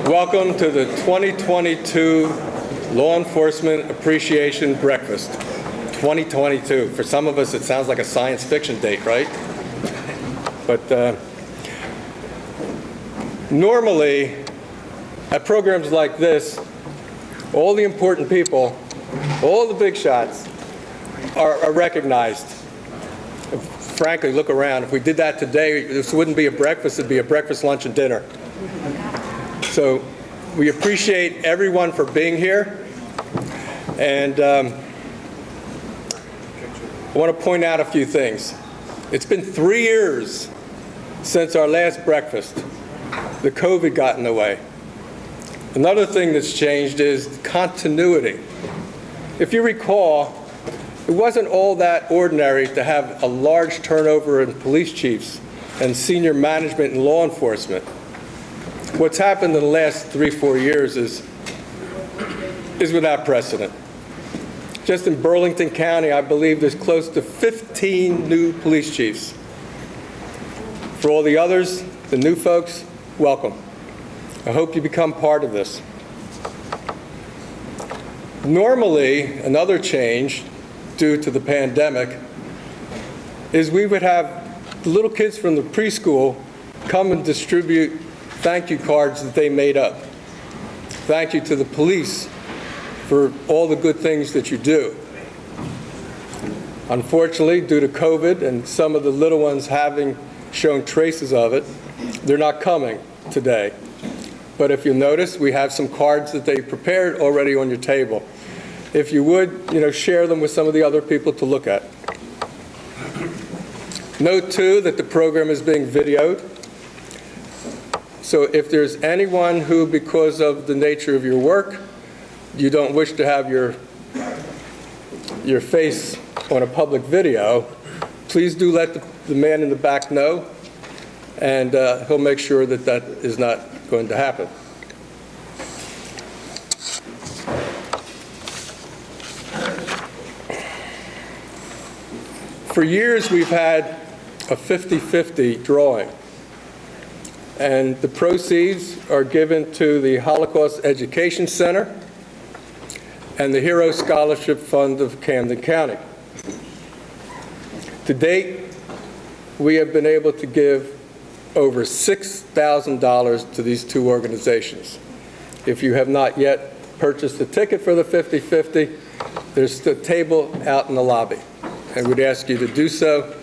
Welcome to the 2022 Law Enforcement Appreciation Breakfast. 2022. For some of us, it sounds like a science fiction date, right? But normally, at programs like this, all the important people, all the big shots are recognized. Frankly, look around. If we did that today, this wouldn't be a breakfast, it'd be a breakfast, lunch, and dinner. So we appreciate everyone for being here. And I want to point out a few things. It's been 3 years since our last breakfast. The COVID got in the way. Another thing that's changed is continuity. If you recall, it wasn't all that ordinary to have a large turnover in police chiefs and senior management in law enforcement. What's happened in the last 3-4 years is without precedent. Just in Burlington County, I believe there's close to 15 new police chiefs. For all the others, the new folks, welcome. I hope you become part of this. Normally, another change due to the pandemic is we would have the little kids from the preschool come and distribute thank you cards that they made up. Thank you to the police for all the good things that you do. Unfortunately, due to COVID and some of the little ones having shown traces of it, they're not coming today. But if you notice, we have some cards that they prepared already on your table. If you would, share them with some of the other people to look at. Note, too, that the program is being videoed. So if there's anyone who, because of the nature of your work, you don't wish to have your face on a public video, please do let the man in the back know, and he'll make sure that that is not going to happen. For years, we've had a 50-50 drawing, and the proceeds are given to the Holocaust Education Center and the Hero Scholarship Fund of Camden County. To date, we have been able to give over $6,000 to these two organizations. If you have not yet purchased a ticket for the 50-50, there's a table out in the lobby, and we'd ask you to do so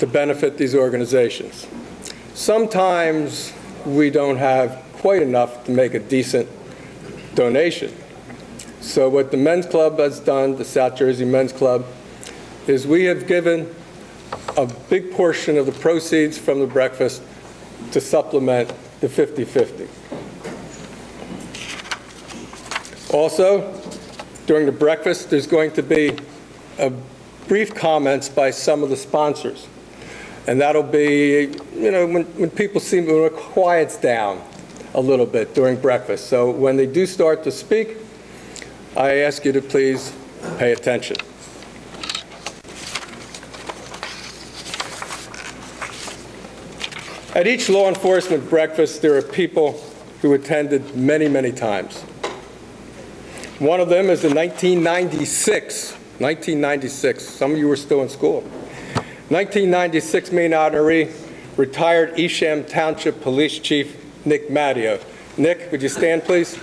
to benefit these organizations. Sometimes we don't have quite enough to make a decent donation. So what the Men's Club has done, the South Jersey Men's Club, is we have given a big portion of the proceeds from the breakfast to supplement the 50-50. Also, during the breakfast, there's going to be brief comments by some of the sponsors. And that'll be, when people seem to quiet down a little bit during breakfast. So when they do start to speak, I ask you to please pay attention. At each law enforcement breakfast, there are people who attended many, many times. One of them is the 1996, some of you were still in school, 1996 Maine honoree, retired Isham Township Police Chief Nick Matteo. Nick, would you stand, please?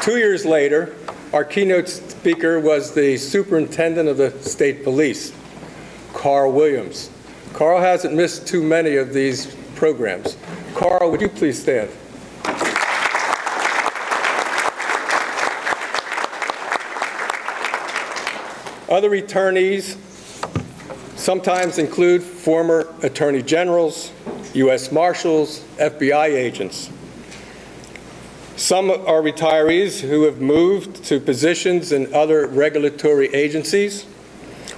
Two years later, our keynote speaker was the superintendent of the state police, Carl Williams. Carl hasn't missed too many of these programs. Carl, would you please stand? Other returnees sometimes include former attorney generals, U.S. Marshals, FBI agents. Some are retirees who have moved to positions in other regulatory agencies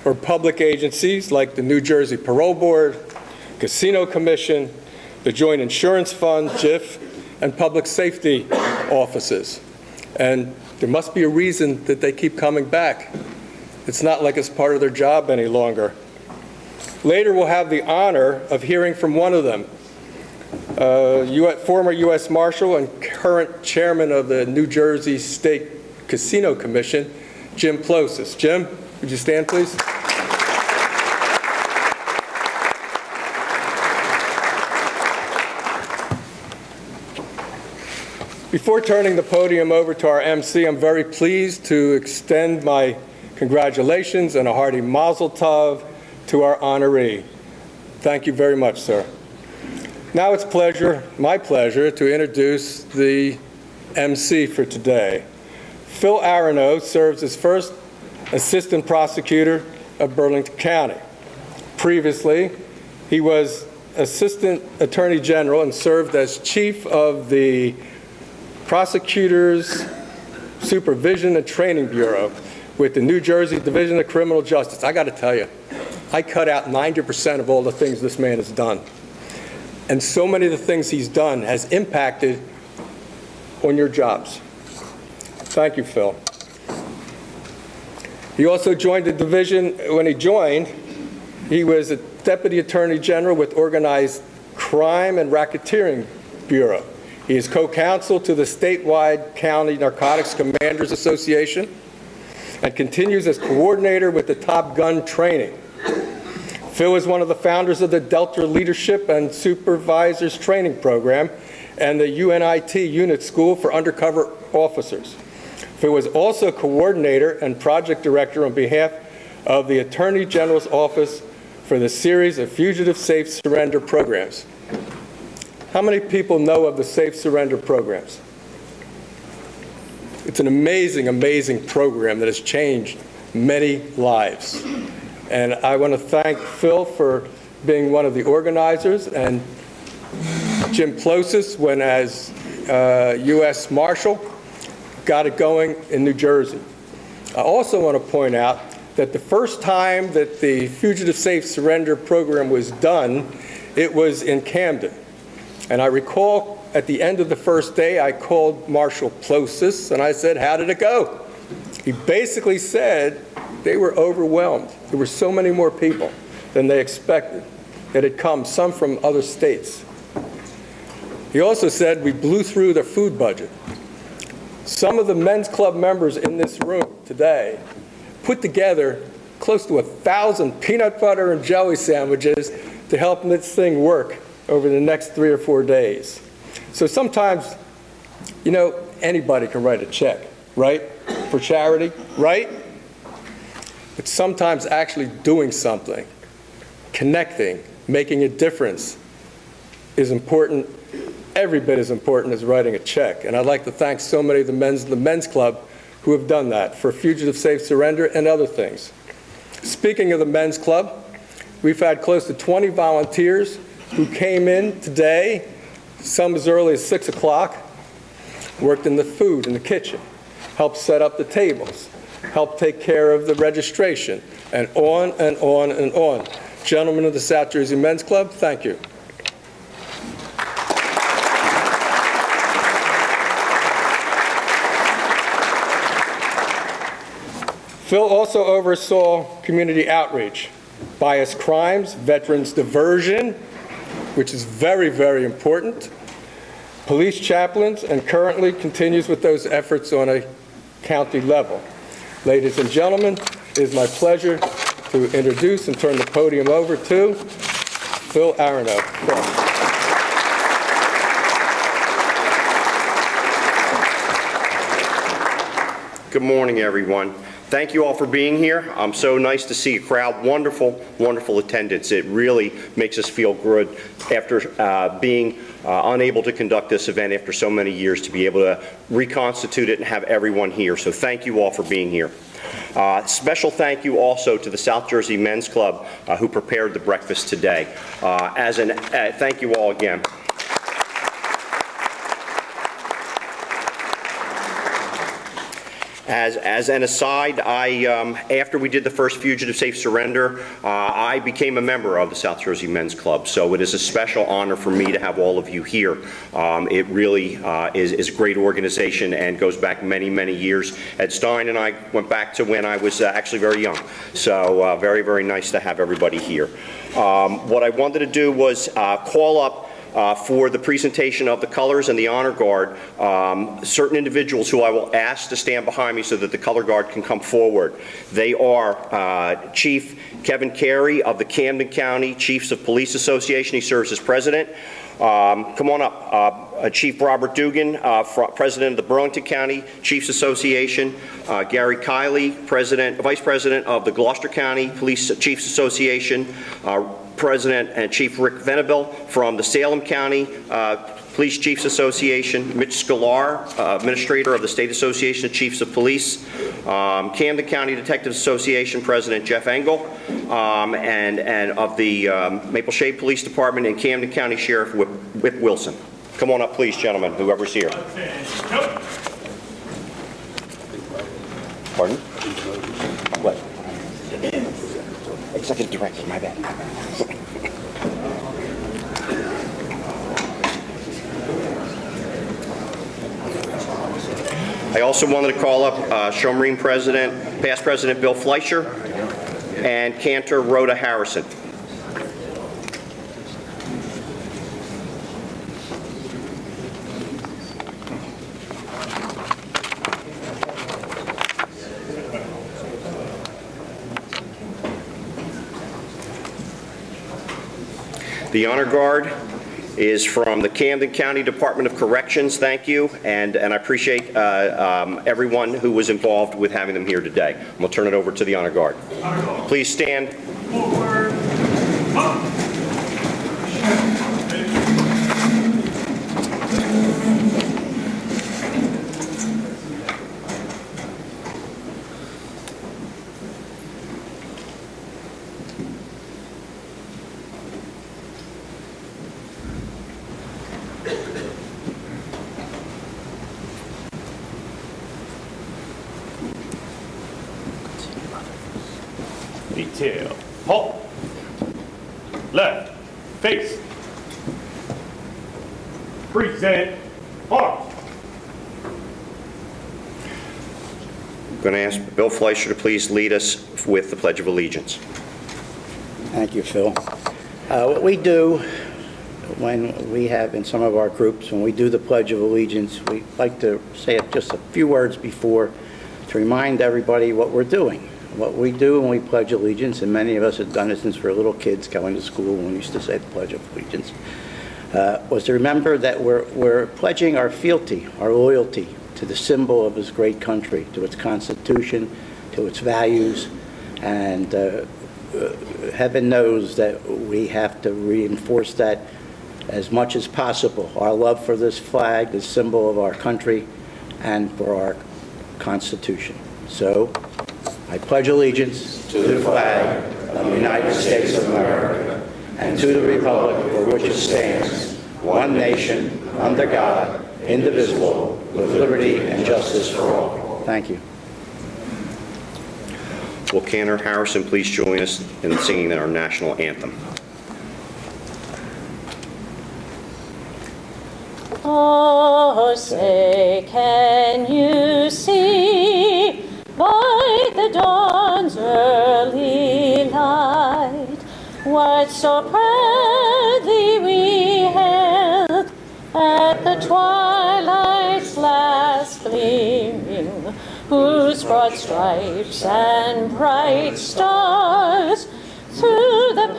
or public agencies like the New Jersey Parole Board, Casino Commission, the Joint Insurance Fund, JIF, and public safety offices. And there must be a reason that they keep coming back. It's not like it's part of their job any longer. Later, we'll have the honor of hearing from one of them, former U.S. Marshal and current chairman of the New Jersey State Casino Commission, Jim Plosis. Jim, would you stand, please? Before turning the podium over to our MC, I'm very pleased to extend my congratulations and a hearty mazel tov to our honoree. Thank you very much, sir. Now it's my pleasure, to introduce the MC for today. Phil Arano serves as first assistant prosecutor of Burlington County. Previously, he was assistant attorney general and served as chief of the Prosecutors Supervision and Training Bureau with the New Jersey Division of Criminal Justice. I got to tell you, I cut out 90% of all the things this man has done. And so many of the things he's done has impacted on your jobs. Thank you, Phil. He also joined the division. When he joined, he was a Deputy Attorney General with Organized Crime and Racketeering Bureau. He is co-counsel to the statewide County Narcotics Commanders Association and continues as coordinator with the Top Gun training. Phil is one of the founders of the Delta Leadership and Supervisors Training Program and the UNIT Unit School for Undercover Officers. Phil was also coordinator and project director on behalf of the Attorney General's Office for the series of Fugitive Safe Surrender programs. How many people know of the Safe Surrender programs? It's an amazing, amazing program that has changed many lives. And I want to thank Phil for being one of the organizers, and Jim Plosis, when as U.S. Marshal, got it going in New Jersey. I also want to point out that the first time that the Fugitive Safe Surrender program was done, it was in Camden. And I recall at the end of the first day, I called Marshal Plosis and I said, how did it go? He basically said they were overwhelmed. There were so many more people than they expected that had come, some from other states. He also said we blew through their food budget. Some of the men's club members in this room today put together close to 1,000 peanut butter and jelly sandwiches to help this thing work over the next 3 or 4 days. So sometimes, you know, anybody can write a check, right? For charity, right? But sometimes actually doing something, connecting, making a difference is important, every bit as important as writing a check. And I'd like to thank so many of the men's club who have done that for Fugitive Safe Surrender and other things. Speaking of the men's club, we've had close to 20 volunteers who came in today, some as early as 6 o'clock, worked in the food in the kitchen, helped set up the tables, helped take care of the registration, and on and on and on. Gentlemen of the South Jersey Men's Club, thank you. Phil also oversaw community outreach, bias crimes, veterans diversion, which is very, very important, police chaplains, and currently continues with those efforts on a county level. Ladies and gentlemen, it is my pleasure to introduce and turn the podium over to Phil Arano. Good morning, everyone. Thank you all for being here. So nice to see a crowd. Wonderful, wonderful attendance. It really makes us feel good after being unable to conduct this event after so many years, to be able to reconstitute it and have everyone here. So thank you all for being here. Special thank you also to the South Jersey Men's Club who prepared the breakfast today. Thank you all again. As an aside, after we did the first Fugitive Safe Surrender, I became a member of the South Jersey Men's Club. So it is a special honor for me to have all of you here. It really is a great organization and goes back many, many years. Ed Stein and I went back to when I was actually very young. So very, very nice to have everybody here. What I wanted to do was call up for the presentation of the colors and the honor guard, certain individuals who I will ask to stand behind me so that the color guard can come forward. They are Chief Kevin Carey of the Camden County Chiefs of Police Association. He serves as president. Come on up. Chief Robert Dugan, President of the Burlington County Chiefs Association. Gary Kiley, Vice President of the Gloucester County Police Chiefs Association. President and Chief Rick Venable from the Salem County Police Chiefs Association. Mitch Scalar, Administrator of the State Association of Chiefs of Police. Camden County Detectives Association President Jeff Engel, and of the Maple Shade Police Department, and Camden County Sheriff Whip Wilson. Come on up, please, gentlemen, whoever's here. Pardon? What? Executive Director, my bad. I also wanted to call up Showmarine past President Bill Fleischer, and Cantor Rhoda Harrison. The honor guard is from the Camden County Department of Corrections. Thank you, and I appreciate everyone who was involved with having them here today. I'm going to turn it over to the honor guard. Please stand. Forward. Up. Detail. Halt. Left. Face. Present. Arms. I'm going to ask Bill Fleischer to please lead us with the Pledge of Allegiance. Thank you, Phil. What we do when we have in some of our groups, when we do the Pledge of Allegiance, we like to say just a few words before to remind everybody what we're doing. What we do when we pledge allegiance, and many of us have done it since we were little kids going to school when we used to say the Pledge of Allegiance, was to remember that we're pledging our fealty, our loyalty to the symbol of this great country, to its Constitution, to its values, and heaven knows that we have to reinforce that as much as possible, our love for this flag, the symbol of our country, and for our Constitution. So, I pledge allegiance to the flag of the United States of America and to the republic for which it stands, one nation, under God, indivisible, with liberty and justice for all. Thank you. Will Cantor Harrison please join us in singing our national anthem? Oh, say, can you see by the dawn's early light what so proudly we hailed at the twilight's last gleaming, whose broad stripes and bright stars through the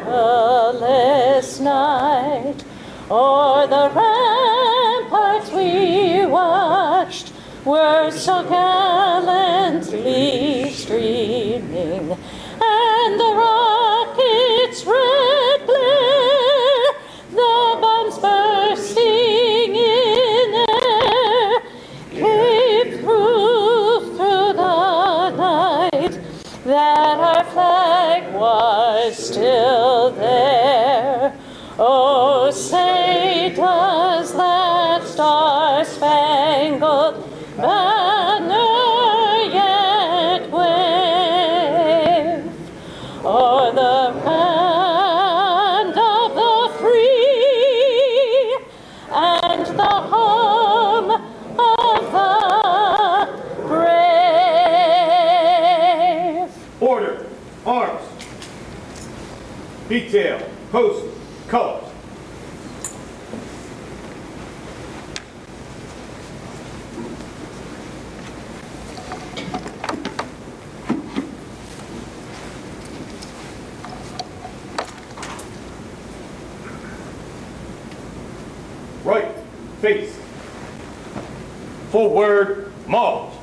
perilous night o'er the ramparts we watched were so gallantly streaming, and the rockets' red glare, the bombs bursting in air, gave proof through the night that our flag was still there. Oh, say, does that star-spangled banner yet wave o'er the land of the free and the home of the brave? Order. Arms. detail, post, colors. Right, face. Forward, march.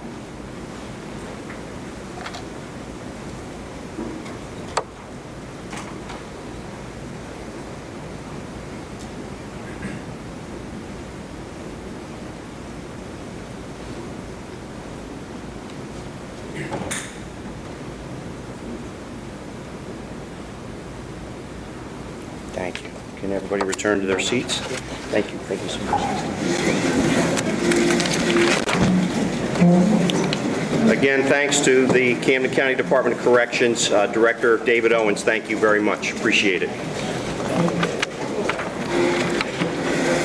Thank you. Can everybody return to their seats? Thank you. Thank you so much. Again, thanks to the Camden County Department of Corrections, Director David Owens. Thank you very much. Appreciate it.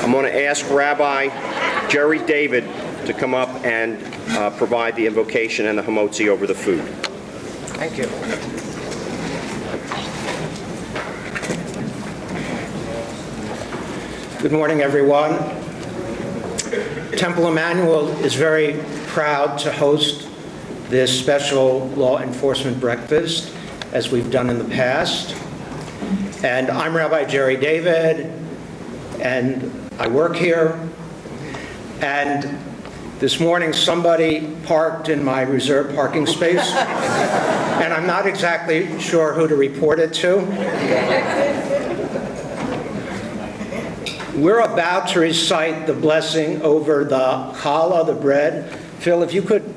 I'm going to ask Rabbi Jerry David to come up and provide the invocation and the hamotzi over the food. Thank you. Good morning, everyone. Temple Emmanuel is very proud to host this special law enforcement breakfast, as we've done in the past. And I'm Rabbi Jerry David, and I work here. And this morning, somebody parked in my reserved parking space, and I'm not exactly sure who to report it to. We're about to recite the blessing over the challah, the bread. Phil, if you could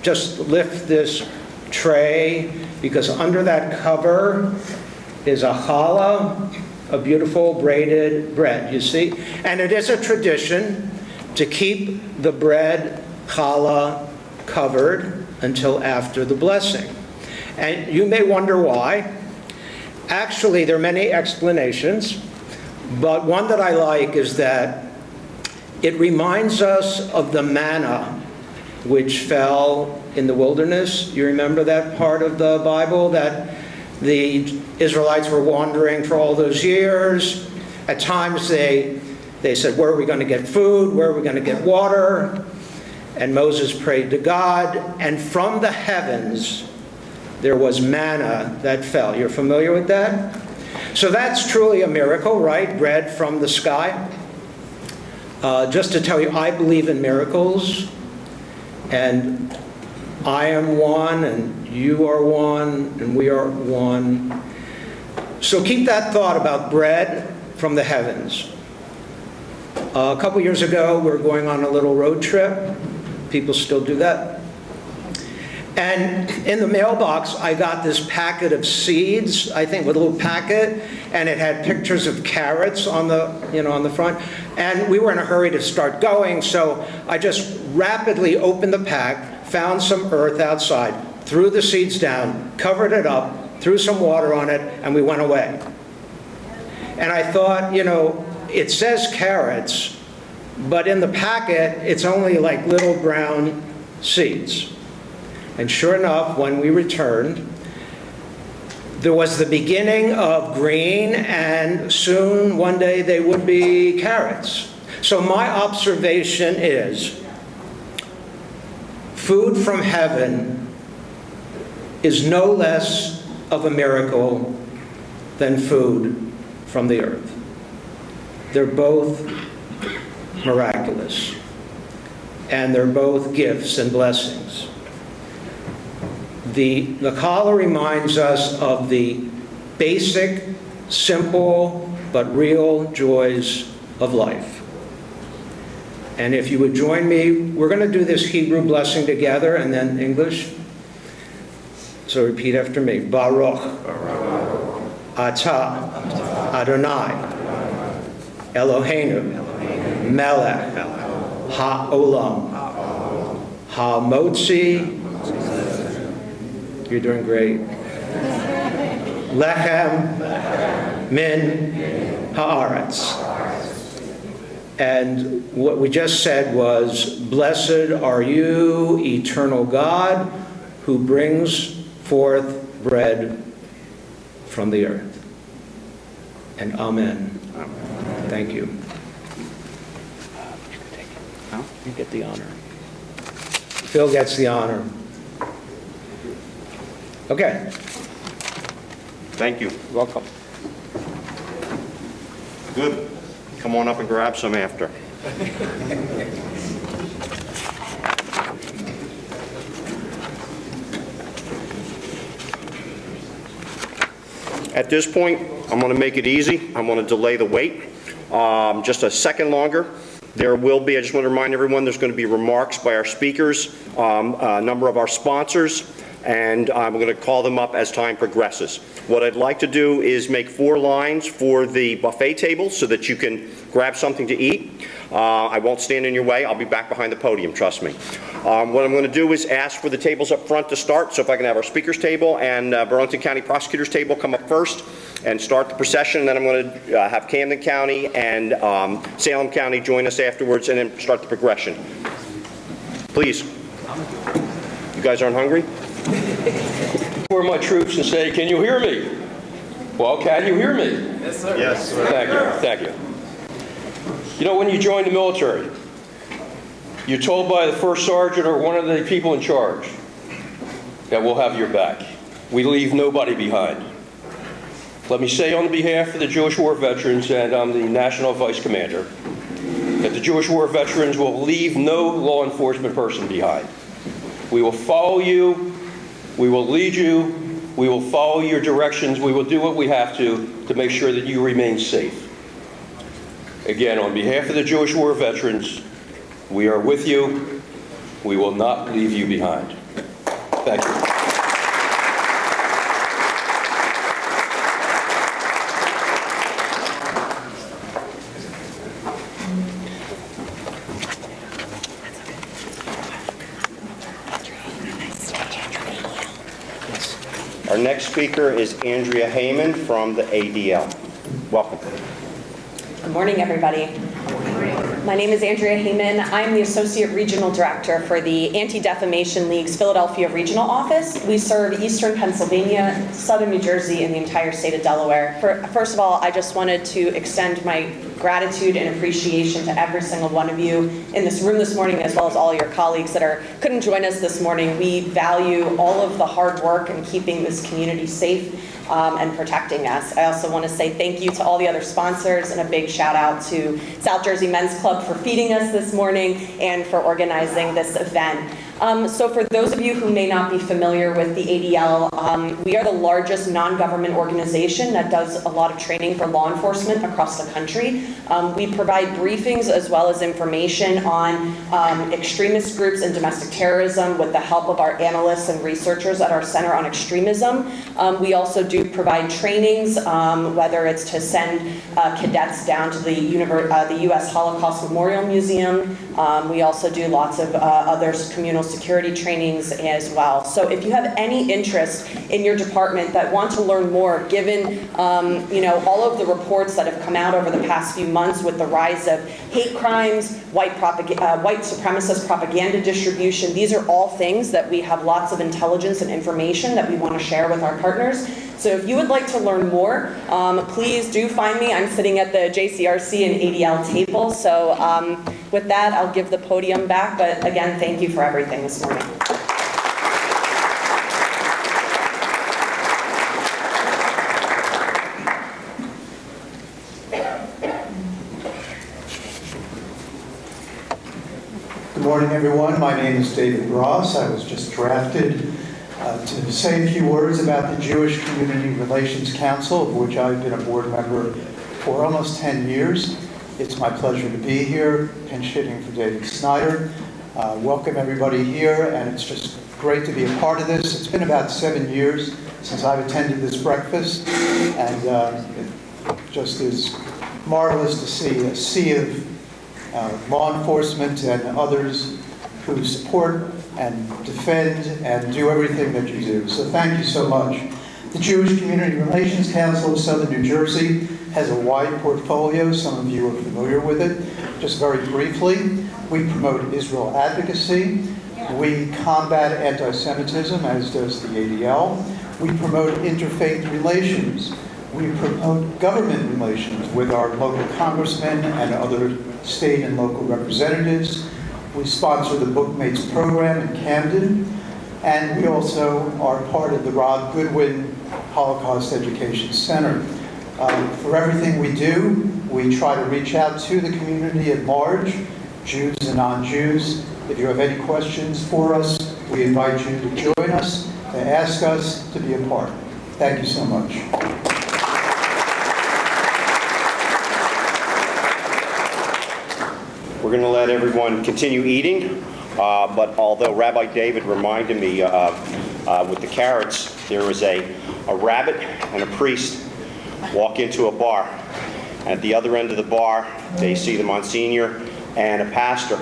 just lift this tray, because under that cover is a challah, a beautiful braided bread, you see? And it is a tradition to keep the bread challah covered until after the blessing. And you may wonder why. Actually, there are many explanations. But one that I like is that it reminds us of the manna which fell in the wilderness. You remember that part of the Bible, that the Israelites were wandering for all those years. At times they said, where are we going to get food? Where are we going to get water? And Moses prayed to God, and from the heavens there was manna that fell. You're familiar with that? So that's truly a miracle, right? Bread from the sky. Just to tell you, I believe in miracles, and I am one, and you are one, and we are one. So keep that thought about bread from the heavens. A couple years ago, we were going on a little road trip. People still do that. And in the mailbox, I got this packet of seeds, I think, with a little packet, and it had pictures of carrots on the, on the front. And we were in a hurry to start going, so I just rapidly opened the pack, found some earth outside, threw the seeds down, covered it up, threw some water on it, and we went away. And I thought, it says carrots, but in the packet, it's only like little brown seeds. And sure enough, when we returned, there was the beginning of green, and soon, one day, they would be carrots. So my observation is, food from heaven is no less of a miracle than food from the earth. They're both miraculous, and they're both gifts and blessings. The challah reminds us of the basic, simple, but real joys of life. And if you would join me, we're going to do this Hebrew blessing together and then English. So repeat after me. Baruch atah Adonai Eloheinu melech ha'olam ha'motzi. You're doing great. Lechem min haaretz. And what we just said was, blessed are you, eternal God, who brings forth bread from the earth. and amen. Thank you. You get the honor. Phil gets the honor. Okay. Thank you. Welcome. Good. Come on up and grab some after. At this point, I'm going to make it easy. I'm going to delay the wait just a second longer. There will be, I just want to remind everyone, there's going to be remarks by our speakers, a number of our sponsors, and I'm going to call them up as time progresses. What I'd like to do is make 4 lines for the buffet table so that you can grab something to eat. I won't stand in your way. I'll be back behind the podium, trust me. What I'm going to do is ask for the tables up front to start, so if I can have our speakers table and Burlington County Prosecutor's table come up first and start the procession, and then I'm going to have Camden County and Salem County join us afterwards, and then start the progression. Please. You guys aren't hungry? For my troops and say, can you hear me? Well, can you hear me? Yes, sir. Yes, sir. Thank you, thank you. You know, when you join the military, you're told by the first sergeant or one of the people in charge that we'll have your back. We leave nobody behind. Let me say on behalf of the Jewish War Veterans, and I'm the National Vice Commander, that the Jewish War Veterans will leave no law enforcement person behind. We will follow you. We will lead you. We will follow your directions. We will do what we have to make sure that you remain safe. Again, on behalf of the Jewish War Veterans, we are with you. We will not leave you behind. Thank you. Our next speaker is Andrea Heyman from the ADL. Welcome. Good morning, everybody. My name is Andrea Heyman. I'm the Associate Regional Director for the Anti-Defamation League's Philadelphia Regional Office. We serve Eastern Pennsylvania, Southern New Jersey, and the entire state of Delaware. First of all, I just wanted to extend my gratitude and appreciation to every single one of you in this room this morning, as well as all your colleagues that couldn't join us this morning. We value all of the hard work in keeping this community safe and protecting us. I also want to say thank you to all the other sponsors, and a big shout out to South Jersey Men's Club for feeding us this morning and for organizing this event. So for those of you who may not be familiar with the ADL, we are the largest non-government organization that does a lot of training for law enforcement across the country. We provide briefings as well as information on extremist groups and domestic terrorism with the help of our analysts and researchers at our Center on Extremism. We also do provide trainings, whether it's to send cadets down to the U.S. Holocaust Memorial Museum. We also do lots of other communal security trainings as well. So if you have any interest in your department that want to learn more, given all of the reports that have come out over the past few months with the rise of hate crimes, white supremacist propaganda distribution, these are all things that we have lots of intelligence and information that we want to share with our partners. So if you would like to learn more, please do find me. I'm sitting at the JCRC and ADL table. So with that, I'll give the podium back. But again, thank you for everything this morning. Good morning, everyone. My name is David Ross. I was just drafted to say a few words about the Jewish Community Relations Council, of which I've been a board member for almost 10 years. It's my pleasure to be here, pinch hitting for David Snyder. Welcome everybody here, and it's just great to be a part of this. It's been about 7 years since I've attended this breakfast, and it just is marvelous to see a sea of law enforcement and others who support and defend and do everything that you do. So thank you so much. The Jewish Community Relations Council of Southern New Jersey has a wide portfolio. Some of you are familiar with it. Just very briefly, we promote Israel advocacy. We combat anti-Semitism, as does the ADL. We promote interfaith relations. We promote government relations with our local congressmen and other state and local representatives. We sponsor the Bookmates program in Camden, and we also are part of the Rod Goodwin Holocaust Education Center. For everything we do, we try to reach out to the community at large, Jews and non-Jews. If you have any questions for us, we invite you to join us, to ask us, to be a part. Thank you so much. We're going to let everyone continue eating, but although Rabbi David reminded me with the carrots, there was a rabbit and a priest walk into a bar. At the other end of the bar, they see the Monsignor and a pastor.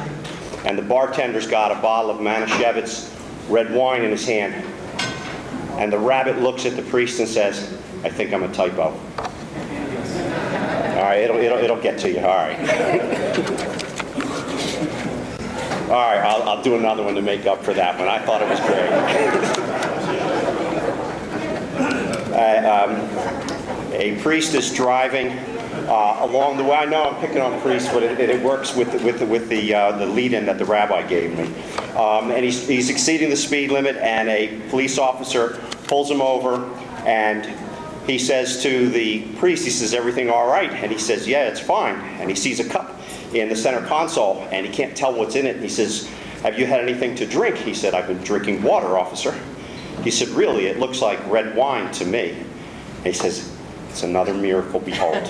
And the bartender's got a bottle of Manischewitz red wine in his hand. And the rabbit looks at the priest and says, "I think I'm a typo." All right, it'll get to you. All right. All right, I'll do another one to make up for that one. I thought it was great. A priest is driving along the way. I know I'm picking on priests, but it works with the lead-in that the rabbi gave me. And he's exceeding the speed limit, and a police officer pulls him over, and he says to the priest, he says, "Everything all right?" And he says, "Yeah, it's fine." And he sees a cup in the center console, and he can't tell what's in it. And he says, "Have you had anything to drink?" He said, "I've been drinking water, officer." He said, "Really? It looks like red wine to me." And he says, "It's another miracle, behold."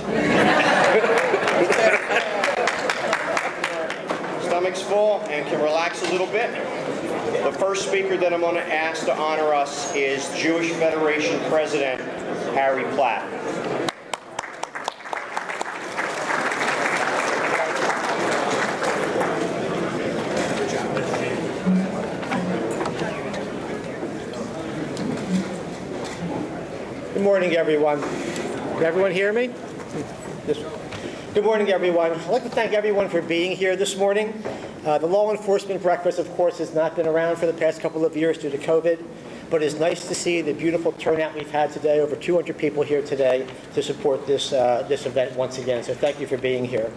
Stomach's full and can relax a little bit. The first speaker that I'm going to ask to honor us is Jewish Federation President Harry Platt. Good morning, everyone. Can everyone hear me? Good morning, everyone. I'd like to thank everyone for being here this morning. The law enforcement breakfast, of course, has not been around for the past couple of years due to COVID, but it's nice to see the beautiful turnout we've had today. Over 200 people here today to support this event once again, so thank you for being here.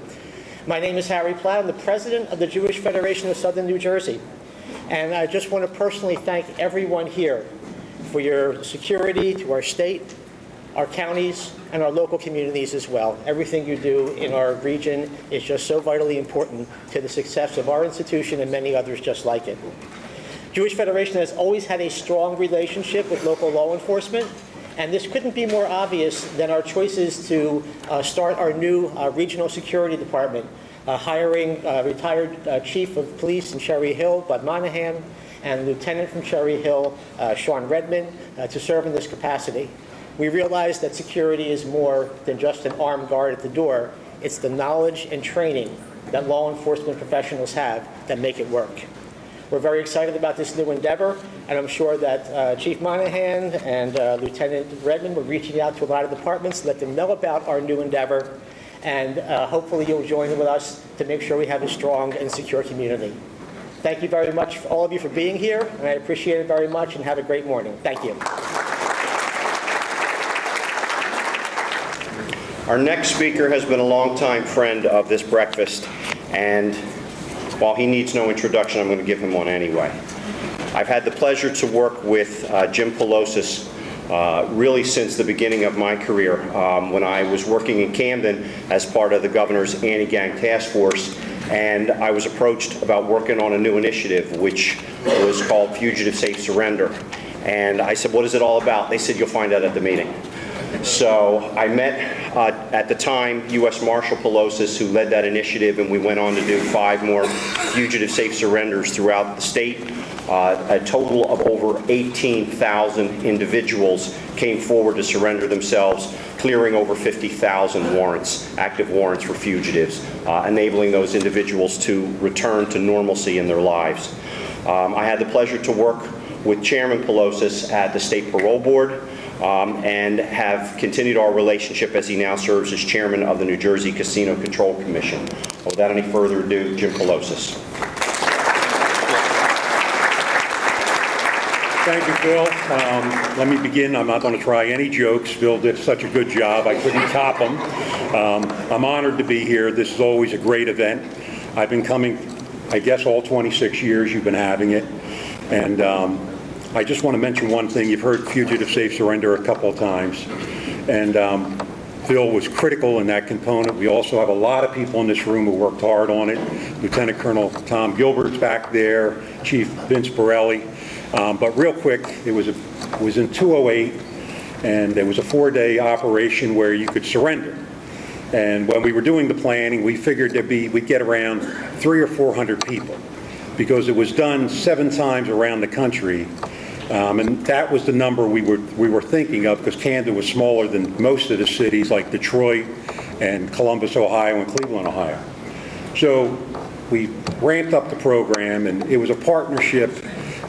My name is Harry Platt. I'm the president of the Jewish Federation of Southern New Jersey, and I just want to personally thank everyone here for your security to our state, our counties, and our local communities as well. Everything you do in our region is just so vitally important to the success of our institution and many others just like it. Jewish Federation has always had a strong relationship with local law enforcement, and this couldn't be more obvious than our choices to start our new regional security department, hiring retired Chief of Police in Cherry Hill, Bud Monahan, and Lieutenant from Cherry Hill, Sean Redmond, to serve in this capacity. We realize that security is more than just an armed guard at the door. It's the knowledge and training that law enforcement professionals have that make it work. We're very excited about this new endeavor, and I'm sure that Chief Monahan and Lieutenant Redmond were reaching out to a lot of departments to let them know about our new endeavor, and hopefully you'll join with us to make sure we have a strong and secure community. Thank you very much, all of you, for being here, and I appreciate it very much, and have a great morning. Thank you. Our next speaker has been a longtime friend of this breakfast, and while he needs no introduction, I'm going to give him one anyway. I've had the pleasure to work with Jim Pelosis really since the beginning of my career, when I was working in Camden as part of the governor's anti-gang task force, and I was approached about working on a new initiative which was called Fugitive Safe Surrender. And I said, "What is it all about?" They said, "You'll find out at the meeting." So I met, at the time, U.S. Marshal Pelosis, who led that initiative, and we went on to do 5 more fugitive safe surrenders throughout the state. A total of over 18,000 individuals came forward to surrender themselves, clearing over 50,000 warrants, active warrants for fugitives, enabling those individuals to return to normalcy in their lives. I had the pleasure to work with Chairman Pelosis at the State Parole Board, and have continued our relationship as he now serves as chairman of the New Jersey Casino Control Commission. Without any further ado, Jim Pelosis. Thank you, Phil. Let me begin. I'm not going to try any jokes. Phil did such a good job. I couldn't top him. I'm honored to be here. This is always a great event. I've been coming, I guess, all 26 years you've been having it. And I just want to mention one thing. You've heard fugitive safe surrender a couple of times. And Phil was critical in that component. We also have a lot of people in this room who worked hard on it. Lieutenant Colonel Tom Gilbert's back there, Chief Vince Borelli. But real quick, it was in 208, and it was a 4-day operation where you could surrender. And when we were doing the planning, we figured we'd get around 300 or 400 people, because it was done 7 times around the country. And that was the number we were thinking of, because Camden was smaller than most of the cities like Detroit and Columbus, Ohio, and Cleveland, Ohio. So we ramped up the program, and it was a partnership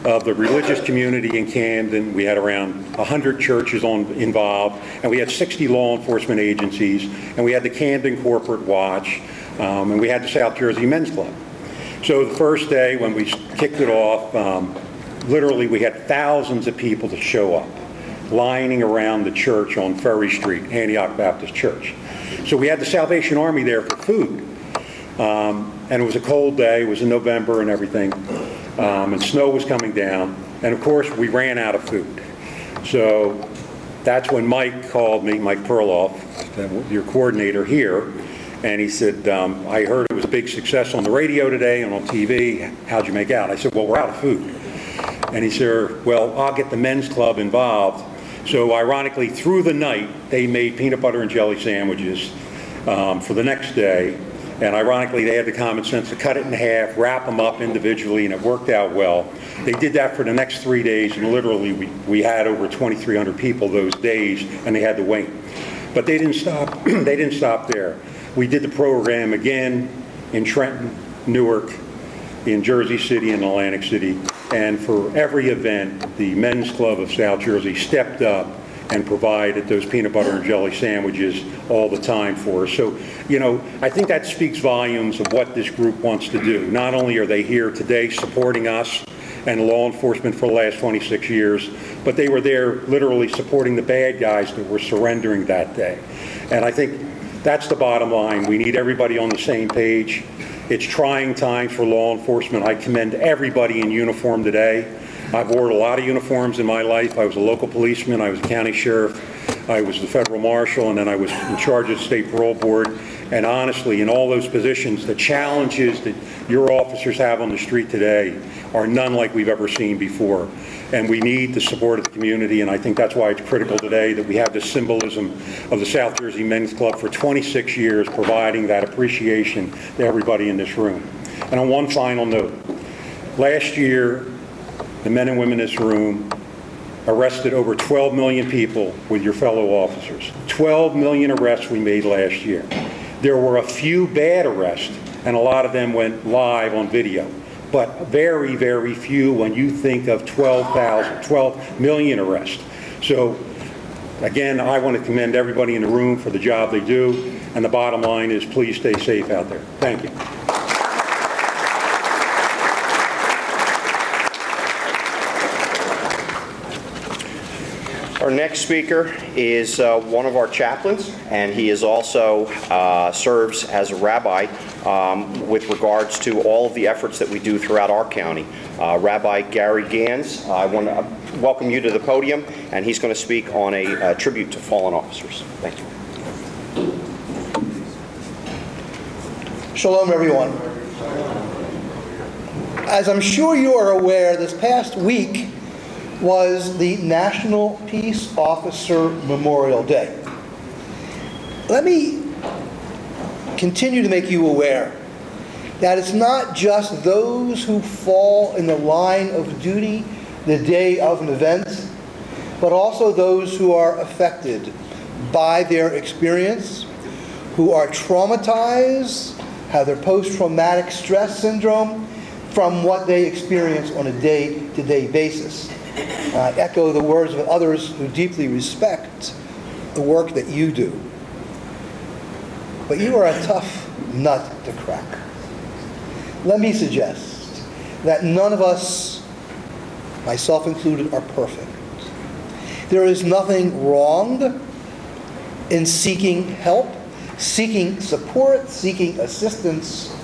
of the religious community in Camden. We had around 100 churches involved, and we had 60 law enforcement agencies, and we had the Camden Corporate Watch, and we had the South Jersey Men's Club. So the first day when we kicked it off, literally we had thousands of people to show up, lining around the church on Ferry Street, Antioch Baptist Church. So we had the Salvation Army there for food. And it was a cold day. It was in November and everything. And snow was coming down. And of course, we ran out of food. So that's when Mike called me, Mike Perloff, your coordinator here. And he said, I heard it was a big success on the radio today and on TV. How'd you make out? I said, well, we're out of food. And he said, well, I'll get the men's club involved. So ironically, through the night, they made peanut butter and jelly sandwiches for the next day. And ironically, they had the common sense to cut it in half, wrap them up individually, and it worked out well. They did that for the next 3 days, and literally we had over 2,300 people those days, and they had to wait. But they didn't stop. They didn't stop there. We did the program again in Trenton, Newark, in Jersey City, and Atlantic City. And for every event, the Men's Club of South Jersey stepped up and provided those peanut butter and jelly sandwiches all the time for us. So, you know, I think that speaks volumes of what this group wants to do. Not only are they here today supporting us and law enforcement for the last 26 years, but they were there literally supporting the bad guys that were surrendering that day. And I think that's the bottom line. We need everybody on the same page. It's trying times for law enforcement. I commend everybody in uniform today. I've worn a lot of uniforms in my life. I was a local policeman, I was a county sheriff, I was the federal marshal, and then I was in charge of the state parole board. And honestly, in all those positions, the challenges that your officers have on the street today are none like we've ever seen before. And we need the support of the community, and I think that's why it's critical today that we have the symbolism of the South Jersey Men's Club for 26 years, providing that appreciation to everybody in this room. And on one final note, last year, the men and women in this room arrested over 12 million people with your fellow officers. 12 million arrests we made last year. There were a few bad arrests, and a lot of them went live on video. But very, very few when you think of 12 million arrests. So, again, I want to commend everybody in the room for the job they do. And the bottom line is, please stay safe out there. Thank you. Our next speaker is one of our chaplains, and he is also serves as a rabbi with regards to all of the efforts that we do throughout our county. Rabbi Gary Gans, I want to welcome you to the podium, and he's going to speak on a tribute to fallen officers. Thank you. Shalom, everyone. As I'm sure you are aware, this past week was the National Peace Officer Memorial Day. Let me continue to make you aware that it's not just those who fall in the line of duty the day of an event, but also those who are affected by their experience, who are traumatized, have their post-traumatic stress syndrome from what they experience on a day-to-day basis. I echo the words of others who deeply respect the work that you do. But you are a tough nut to crack. Let me suggest that none of us myself included, are perfect. There is nothing wrong in seeking help, seeking support, seeking assistance.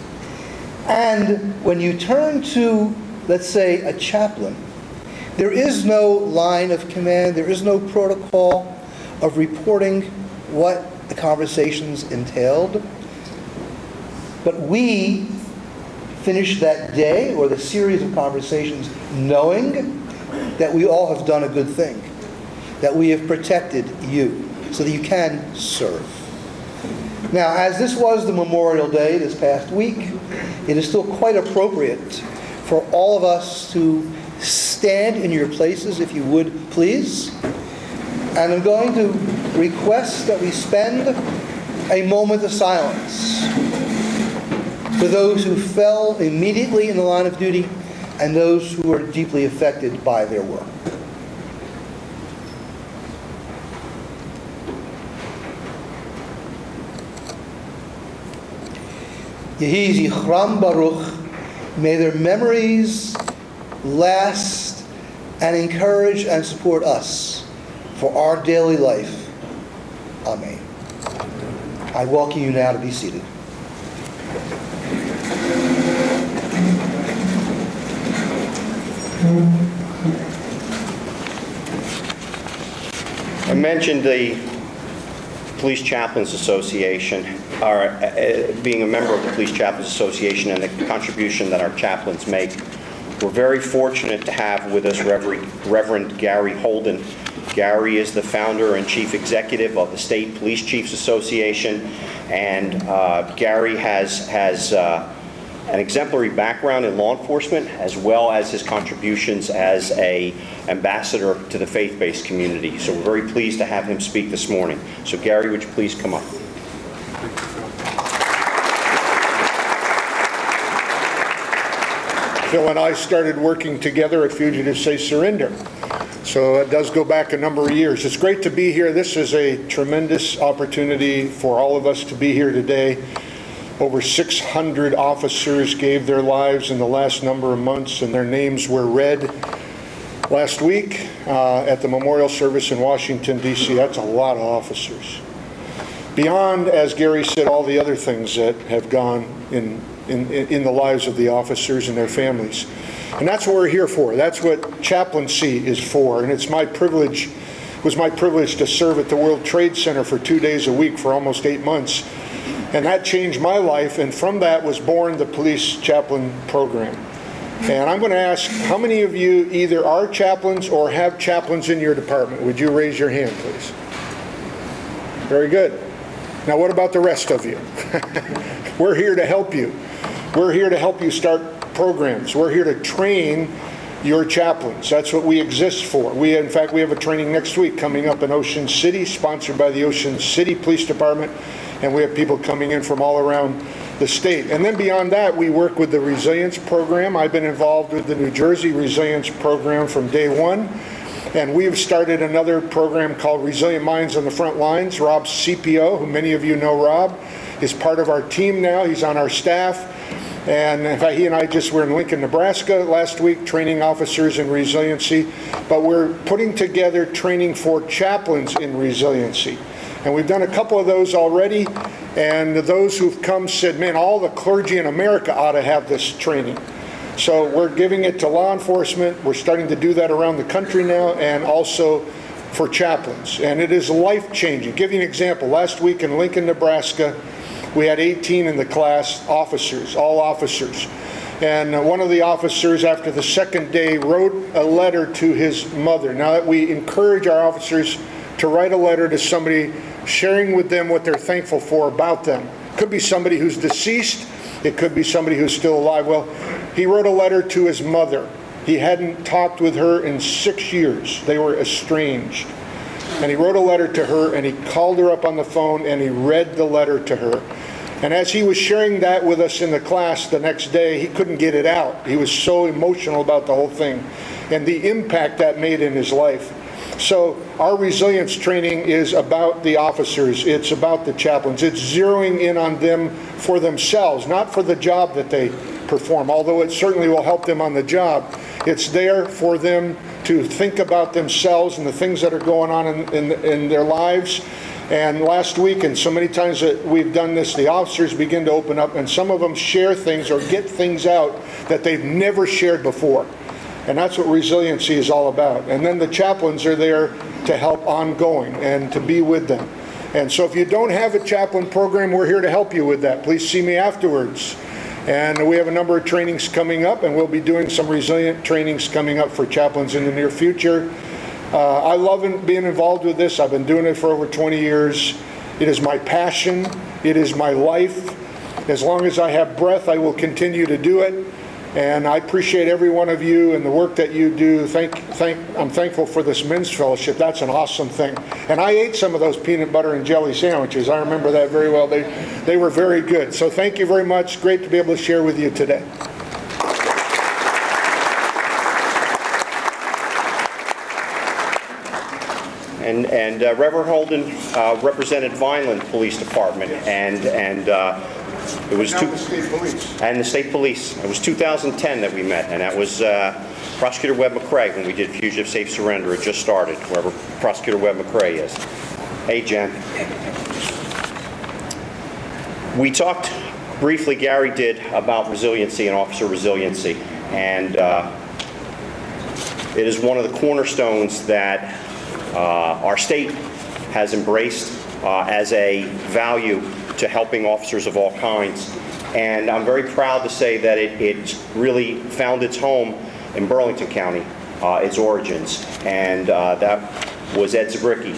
And when you turn to, let's say, a chaplain, there is no line of command, there is no protocol of reporting what the conversations entailed. But we finish that day or the series of conversations knowing that we all have done a good thing, that we have protected you so that you can serve. Now, as this was the Memorial Day this past week, it is still quite appropriate for all of us to stand in your places, if you would, please. And I'm going to request that we spend a moment of silence for those who fell immediately in the line of duty and those who were deeply affected by their work. Yehi Zichram Baruch, may their memories last and encourage and support us for our daily life. Amen. I welcome you now to be seated. I mentioned the Police Chaplains Association, or being a member of the Police Chaplains Association and the contribution that our chaplains make. We're very fortunate to have with us Reverend Gary Holden. Gary is the founder and chief executive of the State Police Chiefs Association, and Gary has an exemplary background in law enforcement, as well as his contributions as an ambassador to the faith-based community. So we're very pleased to have him speak this morning. So Gary, would you please come up? Phil and I started working together at Fugitive Safe Surrender. So it does go back a number of years. It's great to be here. This is a tremendous opportunity for all of us to be here today. Over 600 officers gave their lives in the last number of months, and their names were read last week at the memorial service in Washington, D.C. That's a lot of officers. Beyond, as Gary said, all the other things that have gone in the lives of the officers and their families. And that's what we're here for. That's what chaplaincy is for. And it was my privilege to serve at the World Trade Center for 2 days a week for almost 8 months. And that changed my life, and from that was born the police chaplain program. And I'm going to ask, how many of you either are chaplains or have chaplains in your department? Would you raise your hand, please? Very good. Now, what about the rest of you? We're here to help you. We're here to help you start programs. We're here to train your chaplains. That's what we exist for. In fact, we have a training next week coming up in Ocean City, sponsored by the Ocean City Police Department, and we have people coming in from all around the state. And then beyond that, we work with the Resilience Program. I've been involved with the New Jersey Resilience Program from day one, and we've started another program called Resilient Minds on the Front Lines. Rob CPO, who many of you know Rob, is part of our team now. He's on our staff. And in fact, he and I just were in Lincoln, Nebraska last week training officers in resiliency. But we're putting together training for chaplains in resiliency. And we've done a couple of those already. And those who've come said, man, all the clergy in America ought to have this training. So we're giving it to law enforcement. We're starting to do that around the country now, and also for chaplains. And it is life-changing. Give you an example. Last week in Lincoln, Nebraska, we had 18 in the class, officers, all officers. And one of the officers, after the second day, wrote a letter to his mother. Now that we encourage our officers to write a letter to somebody, sharing with them what they're thankful for about them. It could be somebody who's deceased. It could be somebody who's still alive. Well, he wrote a letter to his mother. He hadn't talked with her in 6 years. They were estranged. And he wrote a letter to her, and he called her up on the phone, and he read the letter to her. And as he was sharing that with us in the class the next day, he couldn't get it out. He was so emotional about the whole thing and the impact that made in his life. So our resilience training is about the officers. It's about the chaplains. It's zeroing in on them for themselves, not for the job that they perform, although it certainly will help them on the job. It's there for them to think about themselves and the things that are going on in their lives. And last week, and so many times that we've done this, the officers begin to open up, and some of them share things or get things out that they've never shared before. And that's what resiliency is all about. And then the chaplains are there to help ongoing and to be with them. And so if you don't have a chaplain program, we're here to help you with that. Please see me afterwards. And we have a number of trainings coming up, and we'll be doing some resilient trainings coming up for chaplains in the near future. I love being involved with this. I've been doing it for over 20 years. It is my passion. It is my life. As long as I have breath, I will continue to do it. And I appreciate every one of you and the work that you do. I'm thankful for this men's fellowship. That's an awesome thing. And I ate some of those peanut butter and jelly sandwiches. I remember that very well. They were very good. So thank you very much. Great to be able to share with you today. And Reverend Holden represented Vineland Police Department, and it was the state police. And the state police. It was 2010 that we met, and that was Prosecutor Webb McCrae when we did Fugitive Safe Surrender. It just started, wherever Prosecutor Webb McCrae is. Hey, Jen. We talked briefly, Gary did, about resiliency and officer resiliency, and it is one of the cornerstones that our state has embraced as a value to helping officers of all kinds. And I'm very proud to say that it really found its home in Burlington County, its origins. And that was Ed Zabricki,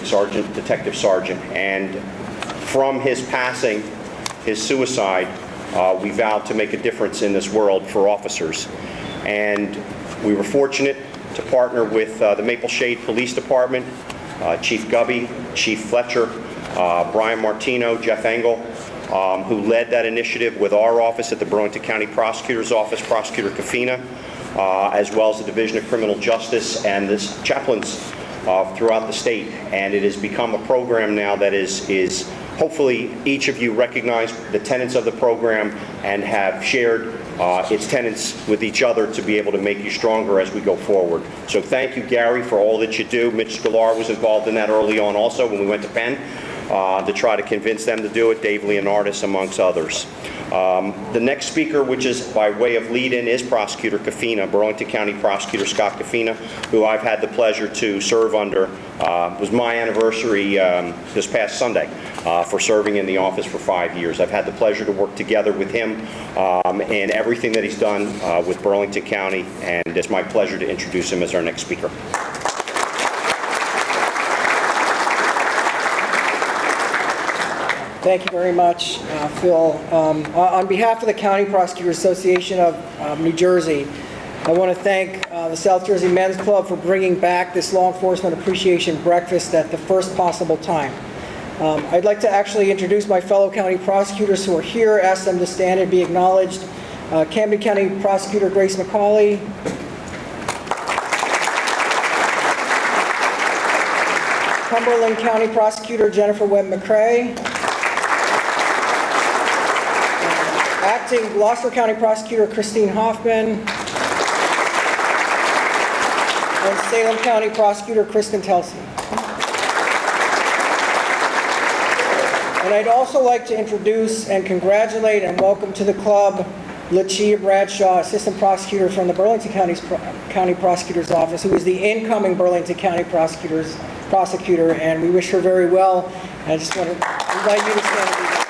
Detective Sergeant. And from his passing, his suicide, we vowed to make a difference in this world for officers. And we were fortunate to partner with the Maple Shade Police Department, Chief Gubby, Chief Fletcher, Brian Martino, Jeff Engel, who led that initiative with our office at the Burlington County Prosecutor's Office, Prosecutor Kafina, as well as the Division of Criminal Justice and the chaplains throughout the state. And it has become a program now that is hopefully each of you recognize the tenets of the program and have shared its tenets with each other to be able to make you stronger as we go forward. So thank you, Gary, for all that you do. Mitch Scalar was involved in that early on also when we went to Penn to try to convince them to do it, Dave Leonardis amongst others. The next speaker, which is by way of lead-in, is Prosecutor Kafina, Burlington County Prosecutor Scott Kafina, who I've had the pleasure to serve under. It was my anniversary this past Sunday for serving in the office for 5 years. I've had the pleasure to work together with him in everything that he's done with Burlington County, and it's my pleasure to introduce him as our next speaker. Thank you very much, Phil. On behalf of the County Prosecutors Association of New Jersey, I want to thank the South Jersey Men's Club for bringing back this Law Enforcement Appreciation Breakfast at the first possible time. I'd like to actually introduce my fellow county prosecutors who are here, ask them to stand and be acknowledged. Camden County Prosecutor Grace McCauley, Cumberland County Prosecutor Jennifer Webb McCrae, Acting Gloucester County Prosecutor Christine Hoffman, and Salem County Prosecutor Kristen Telsey. And I'd also like to introduce and congratulate and welcome to the club Lachia Bradshaw, Assistant Prosecutor from the Burlington County Prosecutor's Office, who is the incoming Burlington County Prosecutor, and we wish her very well. And I just want to invite you to stand and be there.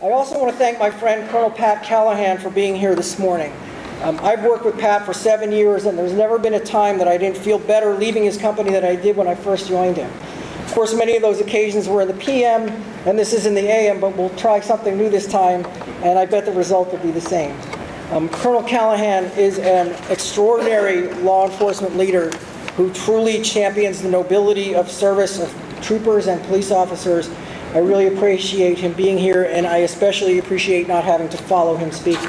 I also want to thank my friend Colonel Pat Callahan for being here this morning. I've worked with Pat for 7 years, and there's never been a time that I didn't feel better leaving his company than I did when I first joined him. Of course, many of those occasions were in the PM, and this is in the AM, but we'll try something new this time, and I bet the result will be the same. Colonel Callahan is an extraordinary law enforcement leader who truly champions the nobility of service of troopers and police officers. I really appreciate him being here, and I especially appreciate not having to follow him speak.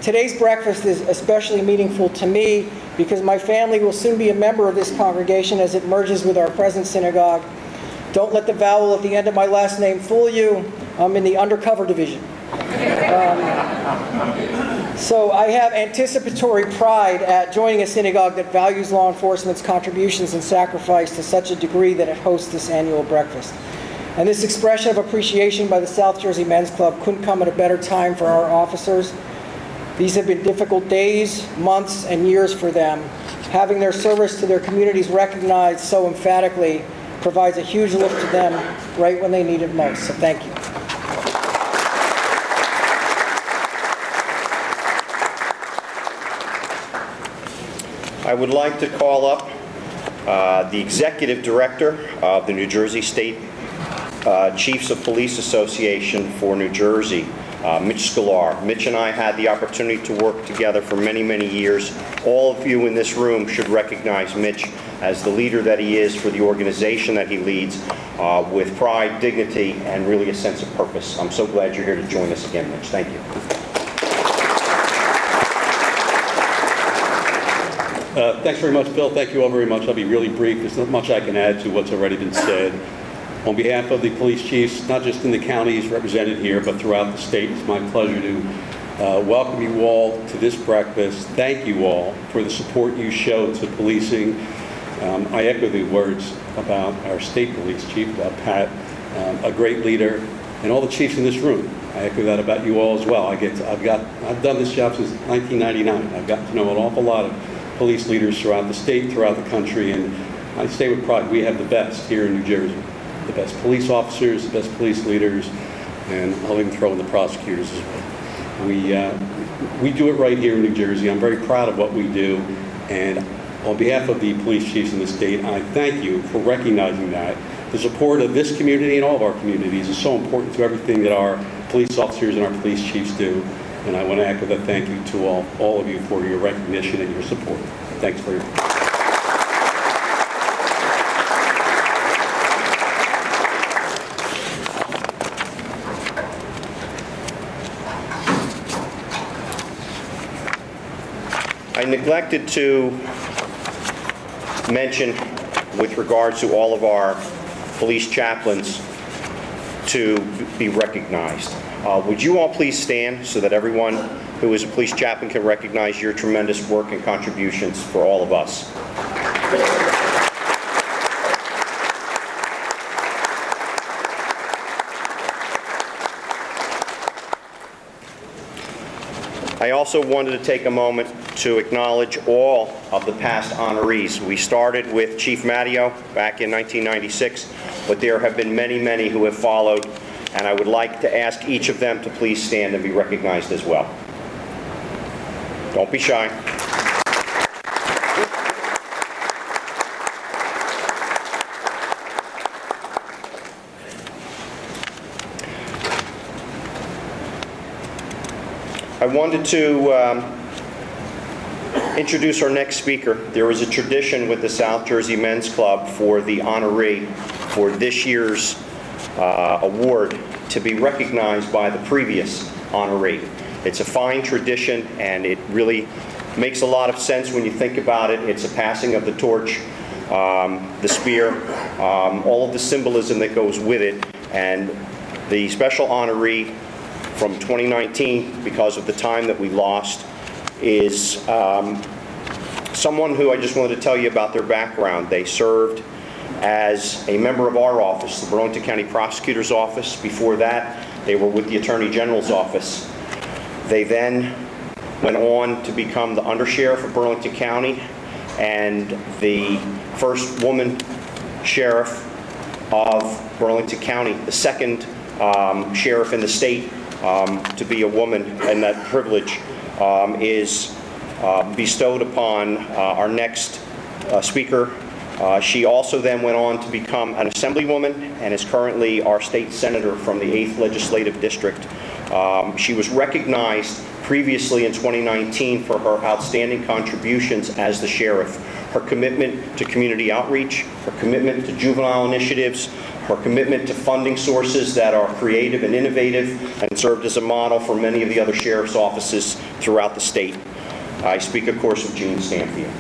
Today's breakfast is especially meaningful to me because my family will soon be a member of this congregation as it merges with our present synagogue. Don't let the vowel at the end of my last name fool you. I'm in the undercover division. So I have anticipatory pride at joining a synagogue that values law enforcement's contributions and sacrifice to such a degree that it hosts this annual breakfast. And this expression of appreciation by the South Jersey Men's Club couldn't come at a better time for our officers. These have been difficult days, months, and years for them. Having their service to their communities recognized so emphatically provides a huge lift to them right when they need it most. So thank you. I would like to call up the Executive Director of the New Jersey State Chiefs of Police Association for New Jersey, Mitch Sklar. Mitch and I had the opportunity to work together for many, many years. All of you in this room should recognize Mitch as the leader that he is for the organization that he leads with pride, dignity, and really a sense of purpose. I'm so glad you're here to join us again, Mitch. Thank you. Thanks very much, Bill. Thank you all very much. I'll be really brief. There's not much I can add to what's already been said. On behalf of the police chiefs, not just in the counties represented here, but throughout the state, it's my pleasure to welcome you all to this breakfast. Thank you all for the support you show to policing. I echo the words about our state police chief, Pat, a great leader, and all the chiefs in this room. I echo that about you all as well. I've done this job since 1999. I've gotten to know an awful lot of police leaders throughout the state, throughout the country, and I say with pride, we have the best here in New Jersey. The best police officers, the best police leaders, and I'll even throw in the prosecutors as well. We do it right here in New Jersey. I'm very proud of what we do, and on behalf of the police chiefs in the state, I thank you for recognizing that. The support of this community and all of our communities is so important to everything that our police officers and our police chiefs do. And I want to echo that thank you to all of you for your recognition and your support. Thanks very much. I neglected to mention, with regards to all of our police chaplains, to be recognized. Would you all please stand so that everyone who is a police chaplain can recognize your tremendous work and contributions for all of us? I also wanted to take a moment to acknowledge all of the past honorees. We started with Chief Matteo back in 1996, but there have been many, many who have followed, and I would like to ask each of them to please stand and be recognized as well. Don't be shy. I wanted to introduce our next speaker. There is a tradition with the South Jersey Men's Club for the honoree for this year's award to be recognized by the previous honoree. It's a fine tradition, and it really makes a lot of sense when you think about it. It's a passing of the torch, the spear, all of the symbolism that goes with it, and the special honoree from 2019, because of the time that we lost, is someone who I just wanted to tell you about their background. They served as a member of our office, the Burlington County Prosecutor's Office. Before that, they were with the Attorney General's office. They then went on to become the Undersheriff of Burlington County and the first woman sheriff of Burlington County, the second sheriff in the state to be a woman, and that privilege is bestowed upon our next speaker. She also then went on to become an assemblywoman and is currently our state senator from the 8th Legislative District. She was recognized previously in 2019 for her outstanding contributions as the sheriff. Her commitment to community outreach, her commitment to juvenile initiatives, her commitment to funding sources that are creative and innovative, and served as a model for many of the other sheriff's offices throughout the state. I speak, of course, of Jean Stanfield.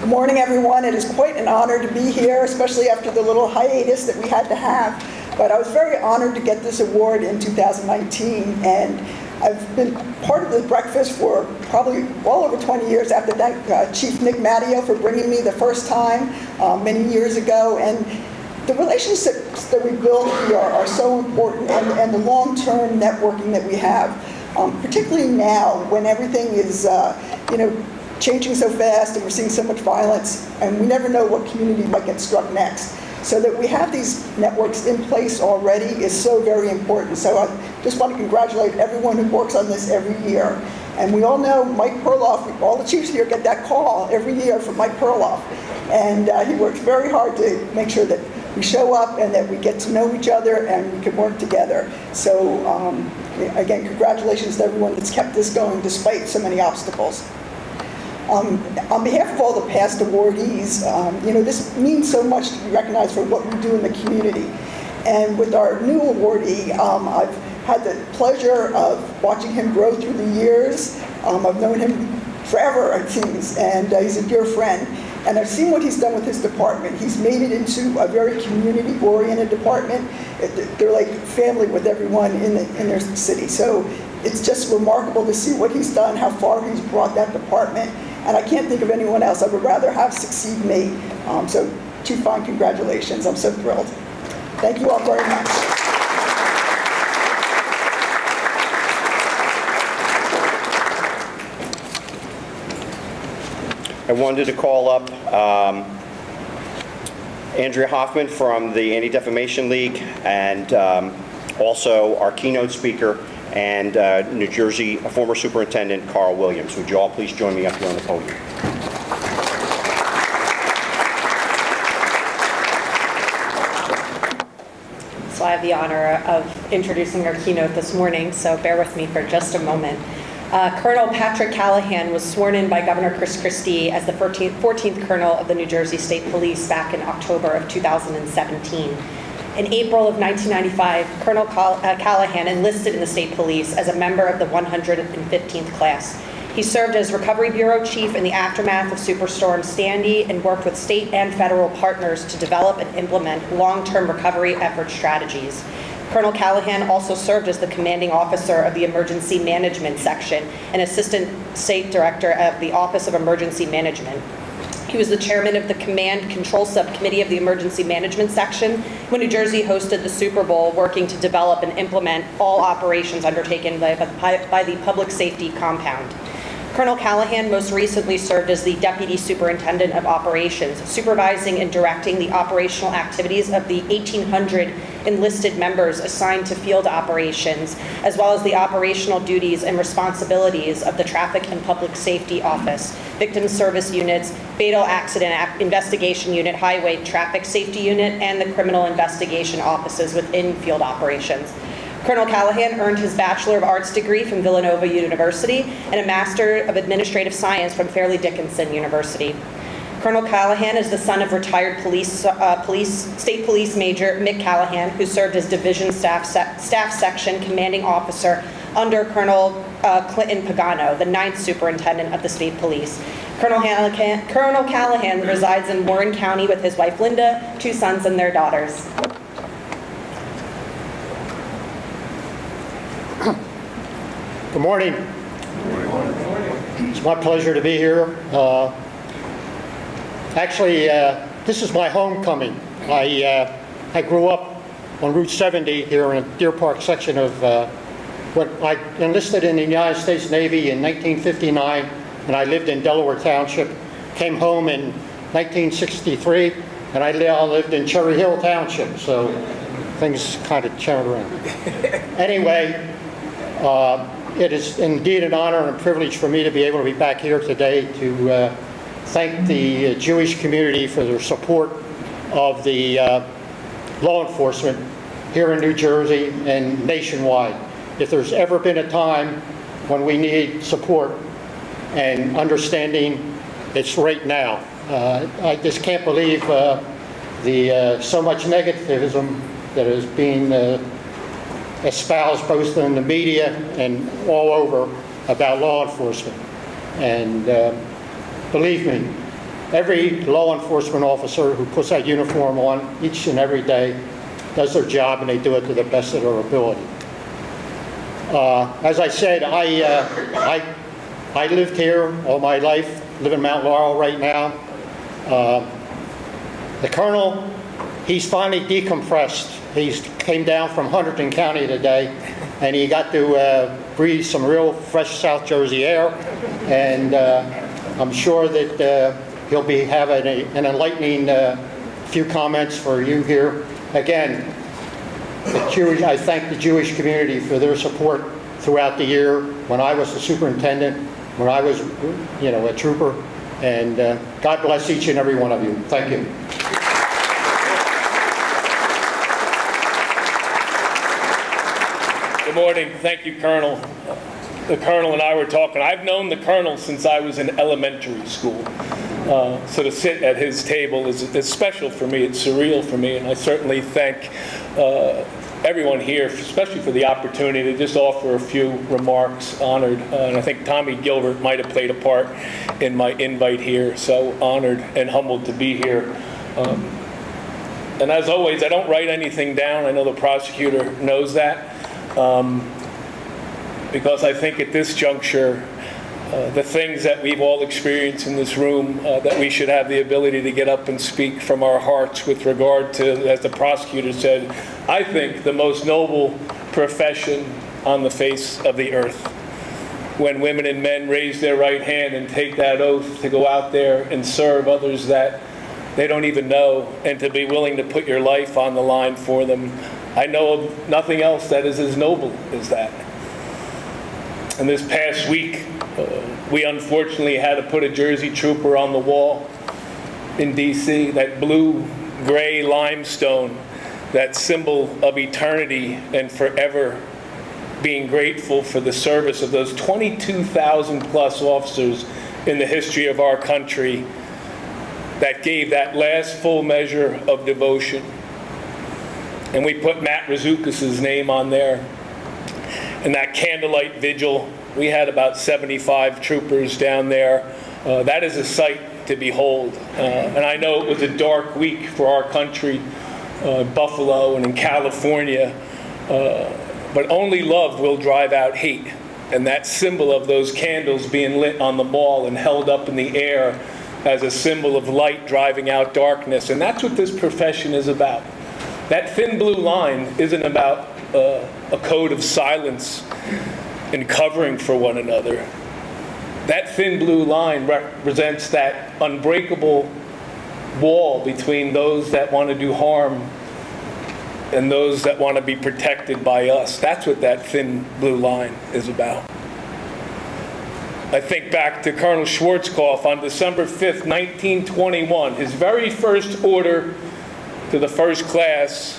Good morning, everyone. It is quite an honor to be here, especially after the little hiatus that we had to have. But I was very honored to get this award in 2019, and I've been part of the breakfast for probably well over 20 years. I have to thank Chief Nick Matteo for bringing me the first time many years ago. And the relationships that we build here are so important, and the long-term networking that we have, particularly now when everything is, changing so fast and we're seeing so much violence, and we never know what community might get struck next. So that we have these networks in place already is so very important. So I just want to congratulate everyone who works on this every year. And we all know Mike Perloff, all the chiefs here get that call every year from Mike Perloff. And he works very hard to make sure that we show up and that we get to know each other and we can work together. So again, congratulations to everyone that's kept this going despite so many obstacles. On behalf of all the past awardees, this means so much to be recognized for what we do in the community. And with our new awardee, I've had the pleasure of watching him grow through the years. I've known him forever, it seems, and he's a dear friend. And I've seen what he's done with his department. He's made it into a very community-oriented department. They're like family with everyone in their city. So it's just remarkable to see what he's done, how far he's brought that department. And I can't think of anyone else I would rather have succeed me. So Chief Fine, congratulations. I'm so thrilled. Thank you all very much. I wanted to call up Andrea Hoffman from the Anti-Defamation League, and also our keynote speaker and New Jersey former Superintendent Carl Williams. Would you all please join me up here on the podium? So I have the honor of introducing our keynote this morning, so bear with me for just a moment. Colonel Patrick Callahan was sworn in by Governor Chris Christie as the 14th Colonel of the New Jersey State Police back in October of 2017. In April of 1995, Colonel Callahan enlisted in the state police as a member of the 115th class. He served as Recovery Bureau Chief in the aftermath of Superstorm Sandy and worked with state and federal partners to develop and implement long-term recovery effort strategies. Colonel Callahan also served as the commanding officer of the Emergency Management Section and Assistant State Director of the Office of Emergency Management. He was the chairman of the Command Control Subcommittee of the Emergency Management Section when New Jersey hosted the Super Bowl, working to develop and implement all operations undertaken by the Public Safety Compound. Colonel Callahan most recently served as the Deputy Superintendent of Operations, supervising and directing the operational activities of the 1,800 enlisted members assigned to field operations, as well as the operational duties and responsibilities of the Traffic and Public Safety Office, Victim Service Units, Fatal Accident Investigation Unit, Highway Traffic Safety Unit, and the Criminal Investigation Offices within field operations. Colonel Callahan earned his Bachelor of Arts degree from Villanova University and a Master of Administrative Science from Fairleigh Dickinson University. Colonel Callahan is the son of retired State Police Major Mick Callahan, who served as Division Staff Section Commanding Officer under Colonel Clinton Pagano, the 9th Superintendent of the State Police. Colonel Callahan resides in Warren County with his wife Linda, 2 sons and their daughters. Good morning. It's my pleasure to be here. Actually, this is my homecoming. I grew up on Route 70 here in the Deer Park section of what I enlisted in the United States Navy in 1959, and I lived in Delaware Township. Came home in 1963, and I lived in Cherry Hill Township, so things kind of turned around. Anyway, it is indeed an honor and a privilege for me to be able to be back here today to thank the Jewish community for their support of the law enforcement here in New Jersey and nationwide. If there's ever been a time when we need support and understanding, it's right now. I just can't believe so much negativism that is being espoused both in the media and all over about law enforcement. And believe me, every law enforcement officer who puts that uniform on each and every day does their job, and they do it to the best of their ability. As I said, I lived here all my life, live in Mount Laurel right now. The colonel, he's finally decompressed. He came down from Hunterdon County today, and he got to breathe some real fresh South Jersey air, and I'm sure that he'll be having an enlightening few comments for you here. Again, I thank the Jewish community for their support throughout the year when I was the superintendent, when I was, a trooper, and God bless each and every one of you. Thank you. Good morning. Thank you, Colonel. The Colonel and I were talking. I've known the Colonel since I was in elementary school. So to sit at his table is special for me. It's surreal for me. And I certainly thank everyone here, especially for the opportunity to just offer a few remarks. Honored. And I think Tommy Gilbert might have played a part in my invite here. So honored and humbled to be here. And as always, I don't write anything down. I know the prosecutor knows that. Because I think at this juncture, the things that we've all experienced in this room, that we should have the ability to get up and speak from our hearts with regard to, as the prosecutor said, I think the most noble profession on the face of the earth. When women and men raise their right hand and take that oath to go out there and serve others that they don't even know, and to be willing to put your life on the line for them. I know of nothing else that is as noble as that. And this past week, we unfortunately had to put a Jersey trooper on the wall in D.C., that blue-gray limestone, that symbol of eternity and forever being grateful for the service of those 22,000 plus officers in the history of our country that gave that last full measure of devotion. And we put Matt Razukis' name on there. And that candlelight vigil, we had about 75 troopers down there. That is a sight to behold. And I know it was a dark week for our country, Buffalo and in California. But only love will drive out hate. And that symbol of those candles being lit on the mall and held up in the air as a symbol of light driving out darkness. And that's what this profession is about. That thin blue line isn't about a code of silence and covering for one another. That thin blue line represents that unbreakable wall between those that want to do harm and those that want to be protected by us. That's what that thin blue line is about. I think back to Colonel Schwarzkopf on December 5th, 1921. His very first order to the first class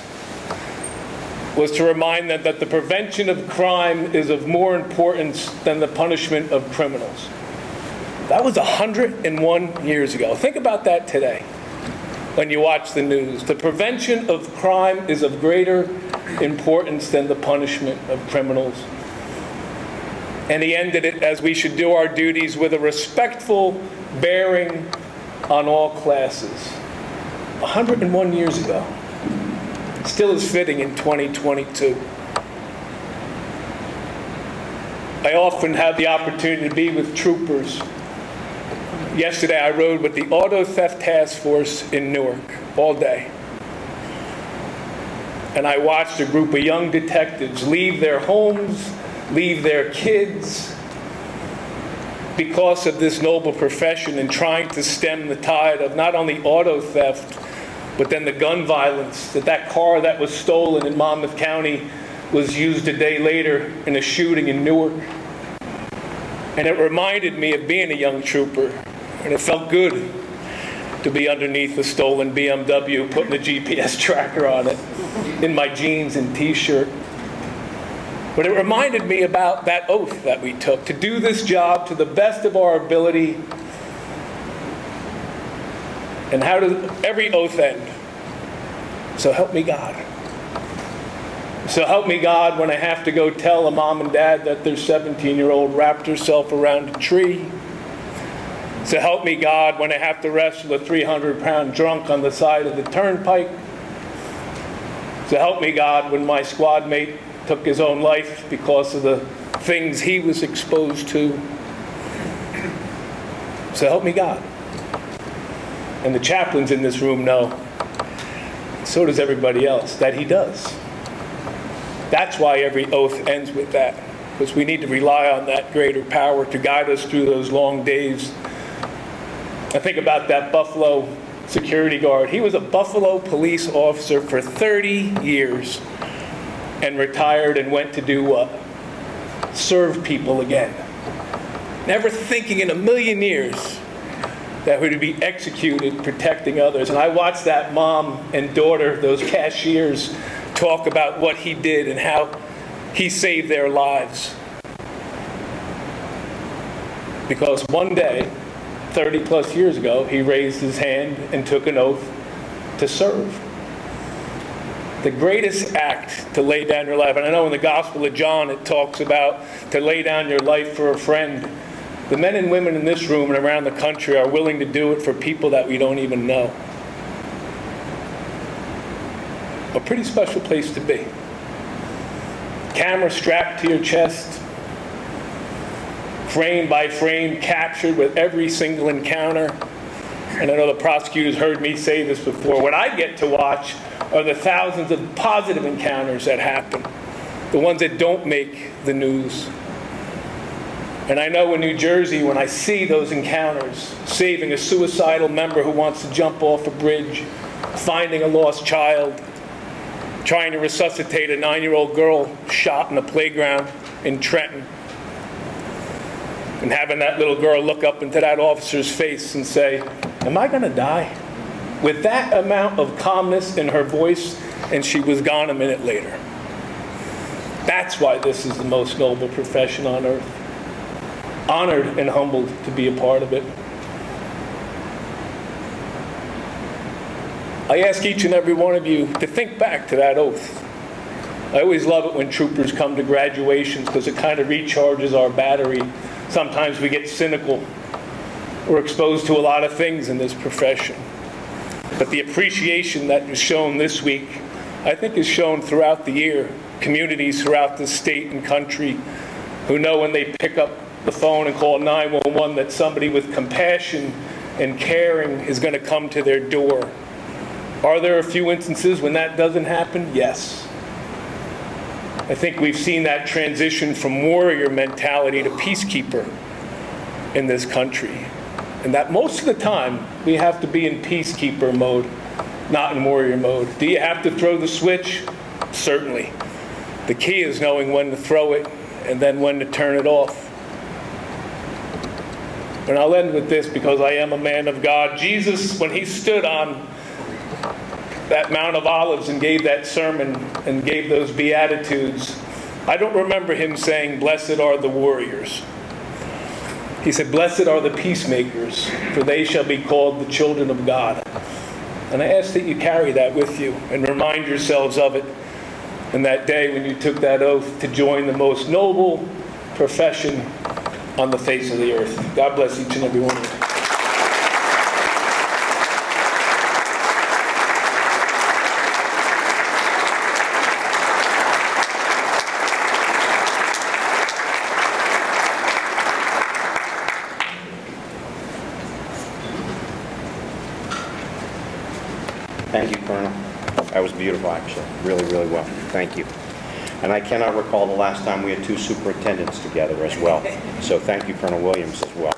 was to remind them that the prevention of crime is of more importance than the punishment of criminals. That was 101 years ago. Think about that today when you watch the news. The prevention of crime is of greater importance than the punishment of criminals. And he ended it as we should do our duties with a respectful bearing on all classes. 101 years ago. Still is fitting in 2022. I often have the opportunity to be with troopers. Yesterday I rode with the Auto Theft Task Force in Newark all day. And I watched a group of young detectives leave their homes, leave their kids, because of this noble profession and trying to stem the tide of not only auto theft, but then the gun violence, that car that was stolen in Monmouth County was used a day later in a shooting in Newark. And it reminded me of being a young trooper, and it felt good to be underneath a stolen BMW, putting a GPS tracker on it, in my jeans and t-shirt. But it reminded me about that oath that we took, to do this job to the best of our ability. And how does every oath end? So help me God. So help me God when I have to go tell a mom and dad that their 17-year-old wrapped herself around a tree. So So help me God when I have to wrestle a 300-pound drunk on the side of the turnpike. So help me God when my squad mate took his own life because of the things he was exposed to. So help me God. And the chaplains in this room know, so does everybody else, that he does. That's why every oath ends with that, because we need to rely on that greater power to guide us through those long days. I think about that Buffalo security guard. He was a Buffalo police officer for 30 years and retired and went to do what? Serve people again. Never thinking in a million years that he would be executed protecting others. And I watched that mom and daughter, those cashiers, talk about what he did and how he saved their lives. Because one day, 30 plus years ago, he raised his hand and took an oath to serve. The greatest act to lay down your life, and I know in the Gospel of John it talks about to lay down your life for a friend. The men and women in this room and around the country are willing to do it for people that we don't even know. A pretty special place to be. Camera strapped to your chest, frame by frame, captured with every single encounter. And I know the prosecutors heard me say this before. What I get to watch are the thousands of positive encounters that happen, the ones that don't make the news. And I know in New Jersey, when I see those encounters, saving a suicidal member who wants to jump off a bridge, finding a lost child, trying to resuscitate a 9-year-old girl shot in a playground in Trenton, and having that little girl look up into that officer's face and say, "Am I going to die?" With that amount of calmness in her voice, and she was gone a minute later. That's why this is the most noble profession on earth. Honored and humbled to be a part of it. I ask each and every one of you to think back to that oath. I always love it when troopers come to graduations because it kind of recharges our battery. Sometimes we get cynical. We're exposed to a lot of things in this profession. But the appreciation that is shown this week, I think is shown throughout the year. Communities throughout the state and country who know when they pick up the phone and call 911 that somebody with compassion and caring is going to come to their door. Are there a few instances when that doesn't happen? Yes. I think we've seen that transition from warrior mentality to peacekeeper in this country. And that most of the time, we have to be in peacekeeper mode, not in warrior mode. Do you have to throw the switch? Certainly. The key is knowing when to throw it and then when to turn it off. And I'll end with this because I am a man of God. Jesus, when he stood on that Mount of Olives and gave that sermon and gave those Beatitudes, I don't remember him saying, "Blessed are the warriors." He said, "Blessed are the peacemakers, for they shall be called the children of God." And I ask that you carry that with you and remind yourselves of it in that day when you took that oath to join the most noble profession on the face of the earth. God bless each and every one of you. Thank you, Colonel. That was beautiful, actually. Really, really well. Thank you. And I cannot recall the last time we had two superintendents together as well. So thank you, Colonel Williams, as well.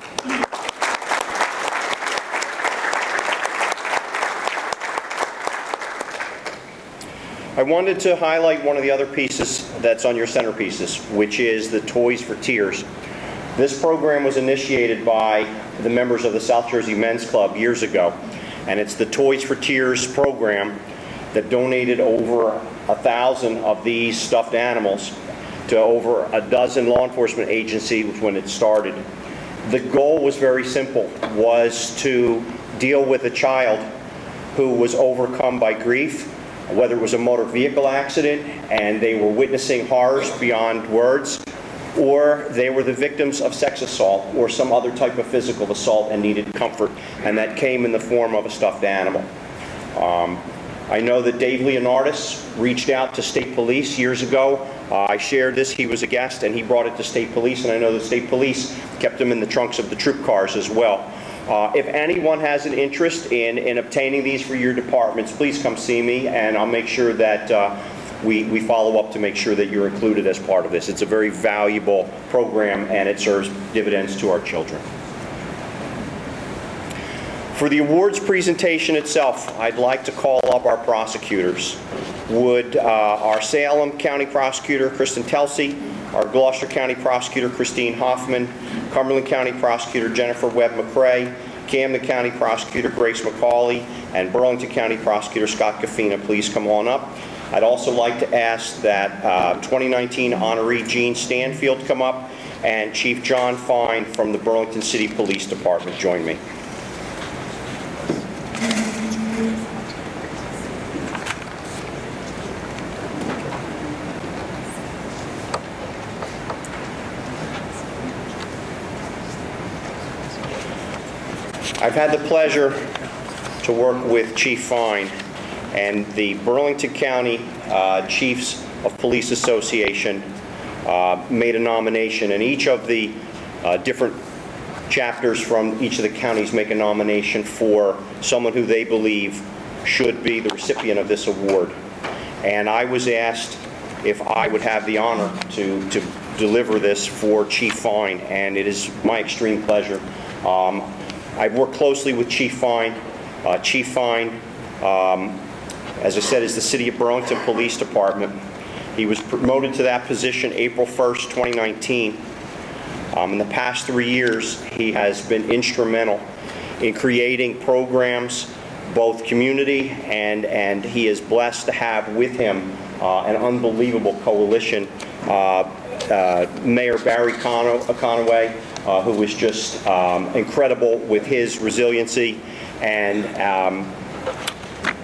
I wanted to highlight one of the other pieces that's on your centerpieces, which is the Toys for Tears. This program was initiated by the members of the South Jersey Men's Club years ago. And it's the Toys for Tears program that donated over 1,000 of these stuffed animals to over a dozen law enforcement agencies when it started. The goal was very simple, was to deal with a child who was overcome by grief, whether it was a motor vehicle accident and they were witnessing horrors beyond words, or they were the victims of sex assault or some other type of physical assault and needed comfort, and that came in the form of a stuffed animal. I know that Dave Leonardis reached out to State Police years ago. I shared this. He was a guest, and he brought it to State Police, and I know the State Police kept them in the trunks of the troop cars as well. If anyone has an interest in obtaining these for your departments, please come see me, and I'll make sure that we follow up to make sure that you're included as part of this. It's a very valuable program, and it serves dividends to our children. For the awards presentation itself, I'd like to call up our prosecutors. Would our Salem County Prosecutor, Kristen Telsey, our Gloucester County Prosecutor, Christine Hoffman, Cumberland County Prosecutor, Jennifer Webb-McCrae, Camden County Prosecutor, Grace McCauley, and Burlington County Prosecutor, Scott Gaffina, please come on up. I'd also like to ask that 2019 honoree Gene Stanfield come up, and Chief John Fine from the Burlington City Police Department join me. I've had the pleasure to work with Chief Fine and the Burlington County Chiefs of Police Association made a nomination, and each of the different chapters from each of the counties make a nomination for someone who they believe should be the recipient of this award. And I was asked if I would have the honor to deliver this for Chief Fine, and it is my extreme pleasure. I've worked closely with Chief Fine. Chief Fine, as I said, is the City of Burlington Police Department. He was promoted to that position April 1st, 2019. In the past 3 years, he has been instrumental in creating programs, both community, and he is blessed to have with him an unbelievable coalition. Mayor Barry Conaway, who was just incredible with his resiliency, and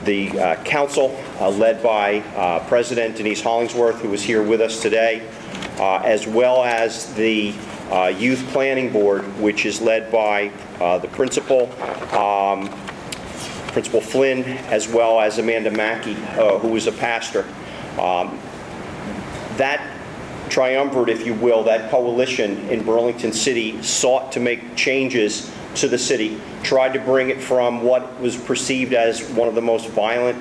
the council led by President Denise Hollingsworth, who is here with us today, as well as the Youth Planning Board, which is led by the principal, Principal Flynn, as well as Amanda Mackey, who is a pastor. That triumvirate, if you will, that coalition in Burlington City sought to make changes to the city, tried to bring it from what was perceived as one of the most violent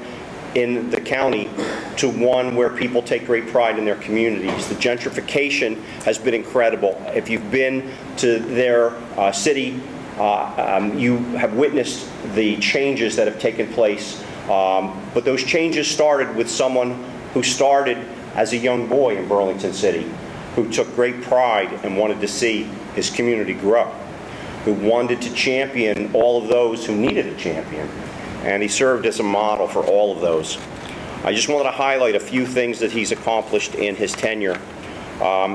in the county to one where people take great pride in their communities. The gentrification has been incredible. If you've been to their city, you have witnessed the changes that have taken place. But those changes started with someone who started as a young boy in Burlington City, who took great pride and wanted to see his community grow, who wanted to champion all of those who needed a champion, and he served as a model for all of those. I just wanted to highlight a few things that he's accomplished in his tenure.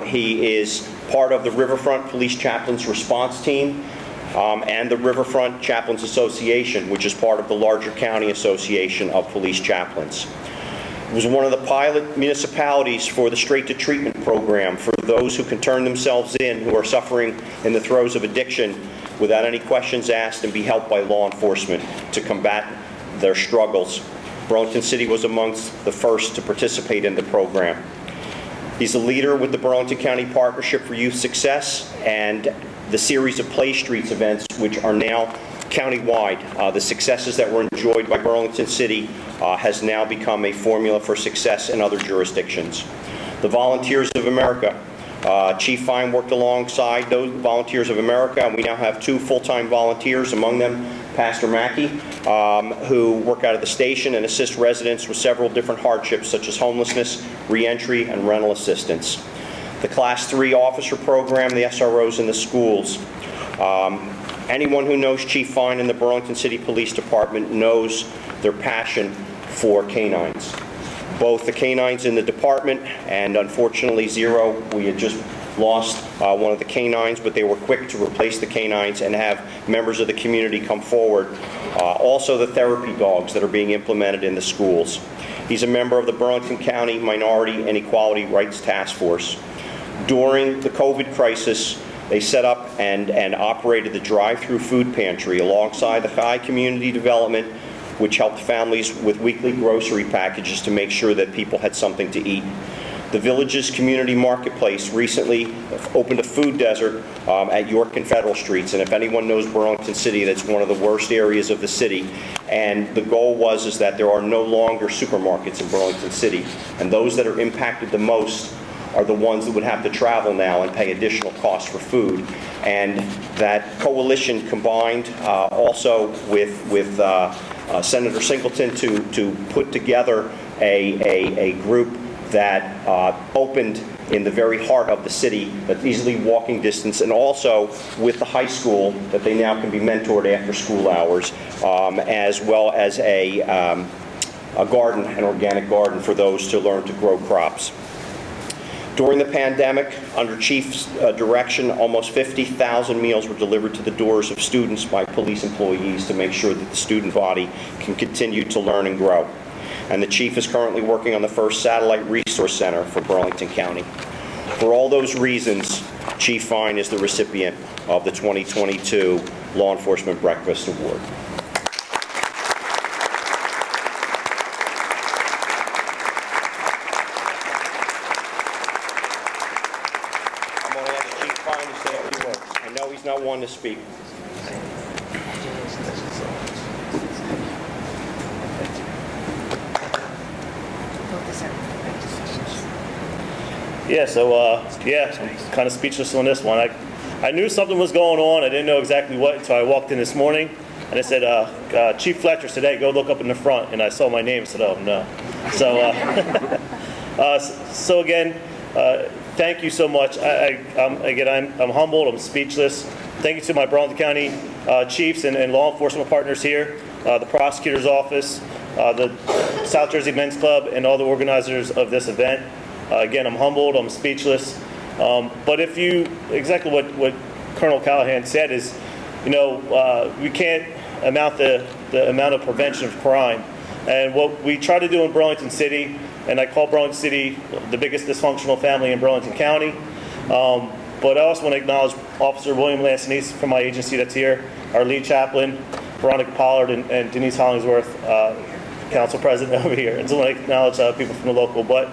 He is part of the Riverfront Police Chaplains Response Team and the Riverfront Chaplains Association, which is part of the larger County Association of Police Chaplains. It was one of the pilot municipalities for the Straight to Treatment program for those who can turn themselves in, who are suffering in the throes of addiction without any questions asked, and be helped by law enforcement to combat their struggles. Burlington City was amongst the first to participate in the program. He's a leader with the Burlington County Partnership for Youth Success and the series of Play Streets events, which are now countywide. The successes that were enjoyed by Burlington City has now become a formula for success in other jurisdictions. The Volunteers of America. Chief Fine worked alongside those Volunteers of America, and we now have 2 full-time volunteers, among them Pastor Mackey, who work out of the station and assist residents with several different hardships such as homelessness, reentry, and rental assistance. The Class 3 officer program, the SROs in the schools. Anyone who knows Chief Fine in the Burlington City Police Department knows their passion for canines. Both the canines in the department and, unfortunately, Zero, we had just lost one of the canines, but they were quick to replace the canines and have members of the community come forward. Also the therapy dogs that are being implemented in the schools. He's a member of the Burlington County Minority and Equality Rights Task Force. During the COVID crisis, they set up and operated the drive-through food pantry alongside the High Community Development, which helped families with weekly grocery packages to make sure that people had something to eat. The Village's Community Marketplace recently opened a food desert at York and Federal Streets, and if anyone knows Burlington City, that's one of the worst areas of the city. And the goal is that there are no longer supermarkets in Burlington City, and those that are impacted the most are the ones that would have to travel now and pay additional costs for food. And that coalition combined also with Senator Singleton to put together a group that opened in the very heart of the city, that's easily walking distance, and also with the high school that they now can be mentored after school hours, as well as a garden, an organic garden for those to learn to grow crops. During the pandemic, under Chief's direction, almost 50,000 meals were delivered to the doors of students by police employees to make sure that the student body can continue to learn and grow. And the Chief is currently working on the first satellite resource center for Burlington County. For all those reasons, Chief Fine is the recipient of the 2022 Law Enforcement Breakfast Award. I'm going to ask Chief Fine to say a few words. I know he's not one to speak. Yeah, so I'm kind of speechless on this one. I knew something was going on. I didn't know exactly what until I walked in this morning, and I said, Chief Fletcher's today, go look up in the front. And I saw my name and said, oh, no. So again, thank you so much. I'm humbled. I'm speechless. Thank you to my Burlington County chiefs and law enforcement partners here, the prosecutor's office, the South Jersey Men's Club, and all the organizers of this event. Again, I'm humbled, I'm speechless. But exactly what Colonel Callahan said is, we can't amount the amount of prevention of crime. And what we try to do in Burlington City, and I call Burlington City the biggest dysfunctional family in Burlington County. But I also want to acknowledge Officer William Lansanese from my agency that's here, our lead chaplain, Veronica Pollard, and Denise Hollingsworth, council president over here. And so I want to acknowledge people from the local. But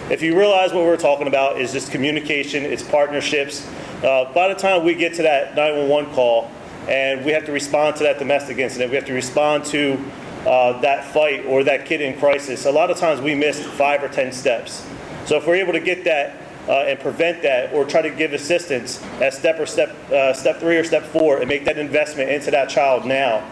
if you realize what we're talking about is just communication, it's partnerships. By the time we get to that 911 call and we have to respond to that domestic incident, we have to respond to that fight or that kid in crisis, a lot of times we miss 5 or 10 steps. So if we're able to get that and prevent that, or try to give assistance at step 3 or step 4 and make that investment into that child now,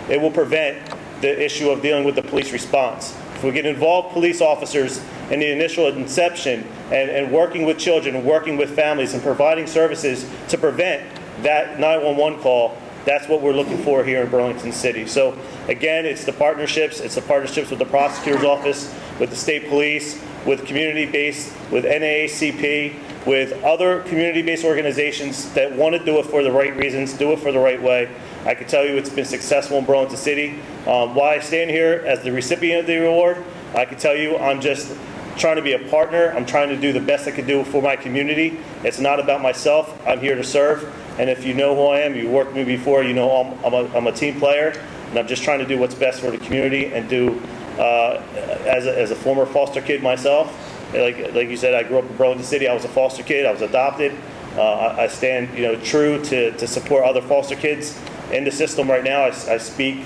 it will prevent the issue of dealing with the police response. If we get involved police officers in the initial inception and working with children and working with families and providing services to prevent that 911 call, that's what we're looking for here in Burlington City. So again, it's the partnerships with the prosecutor's office, with the state police, with community-based, with NAACP, with other community-based organizations that want to do it for the right reasons, do it for the right way. I can tell you it's been successful in Burlington City. While I stand here as the recipient of the award, I can tell you I'm just trying to be a partner. I'm trying to do the best I can do for my community. It's not about myself. I'm here to serve. And if you know who I am, you worked with me before, you know I'm a team player. And I'm just trying to do what's best for the community and do, as a former foster kid myself, like you said, I grew up in Burlington City. I was a foster kid. I was adopted. I stand, true to support other foster kids in the system right now. I speak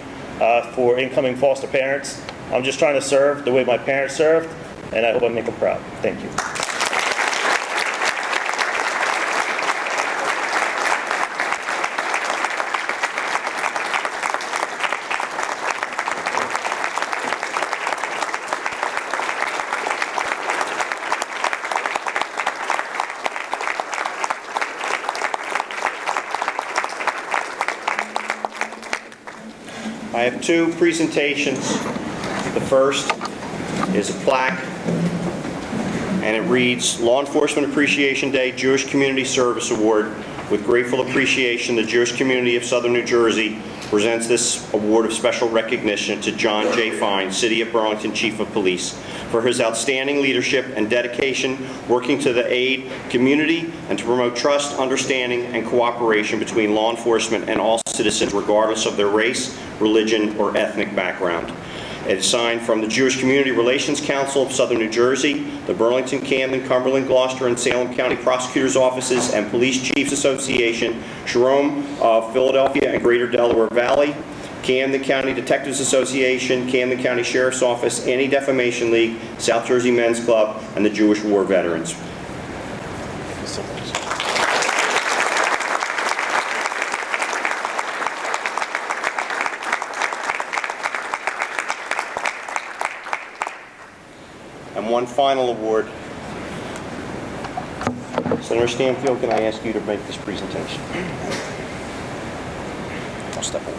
for incoming foster parents. I'm just trying to serve the way my parents served, and I hope I make them proud. Thank you. I have 2 presentations. The first is a plaque, and it reads, Law Enforcement Appreciation Day Jewish Community Service Award. With grateful appreciation, the Jewish community of Southern New Jersey presents this award of special recognition to John J. Fine, City of Burlington Chief of Police, for his outstanding leadership and dedication working to the aid community and to promote trust, understanding, and cooperation between law enforcement and all citizens regardless of their race, religion, or ethnic background. It is signed from the Jewish Community Relations Council of Southern New Jersey, the Burlington, Camden, Cumberland, Gloucester, and Salem County Prosecutors' Offices and Police Chiefs Association, Jerome of Philadelphia and Greater Delaware Valley, Camden County Detectives Association, Camden County Sheriff's Office, Anti-Defamation League, South Jersey Men's Club, and the Jewish War Veterans. And one final award. Senator Stanfield, can I ask you to make this presentation? I'll step away.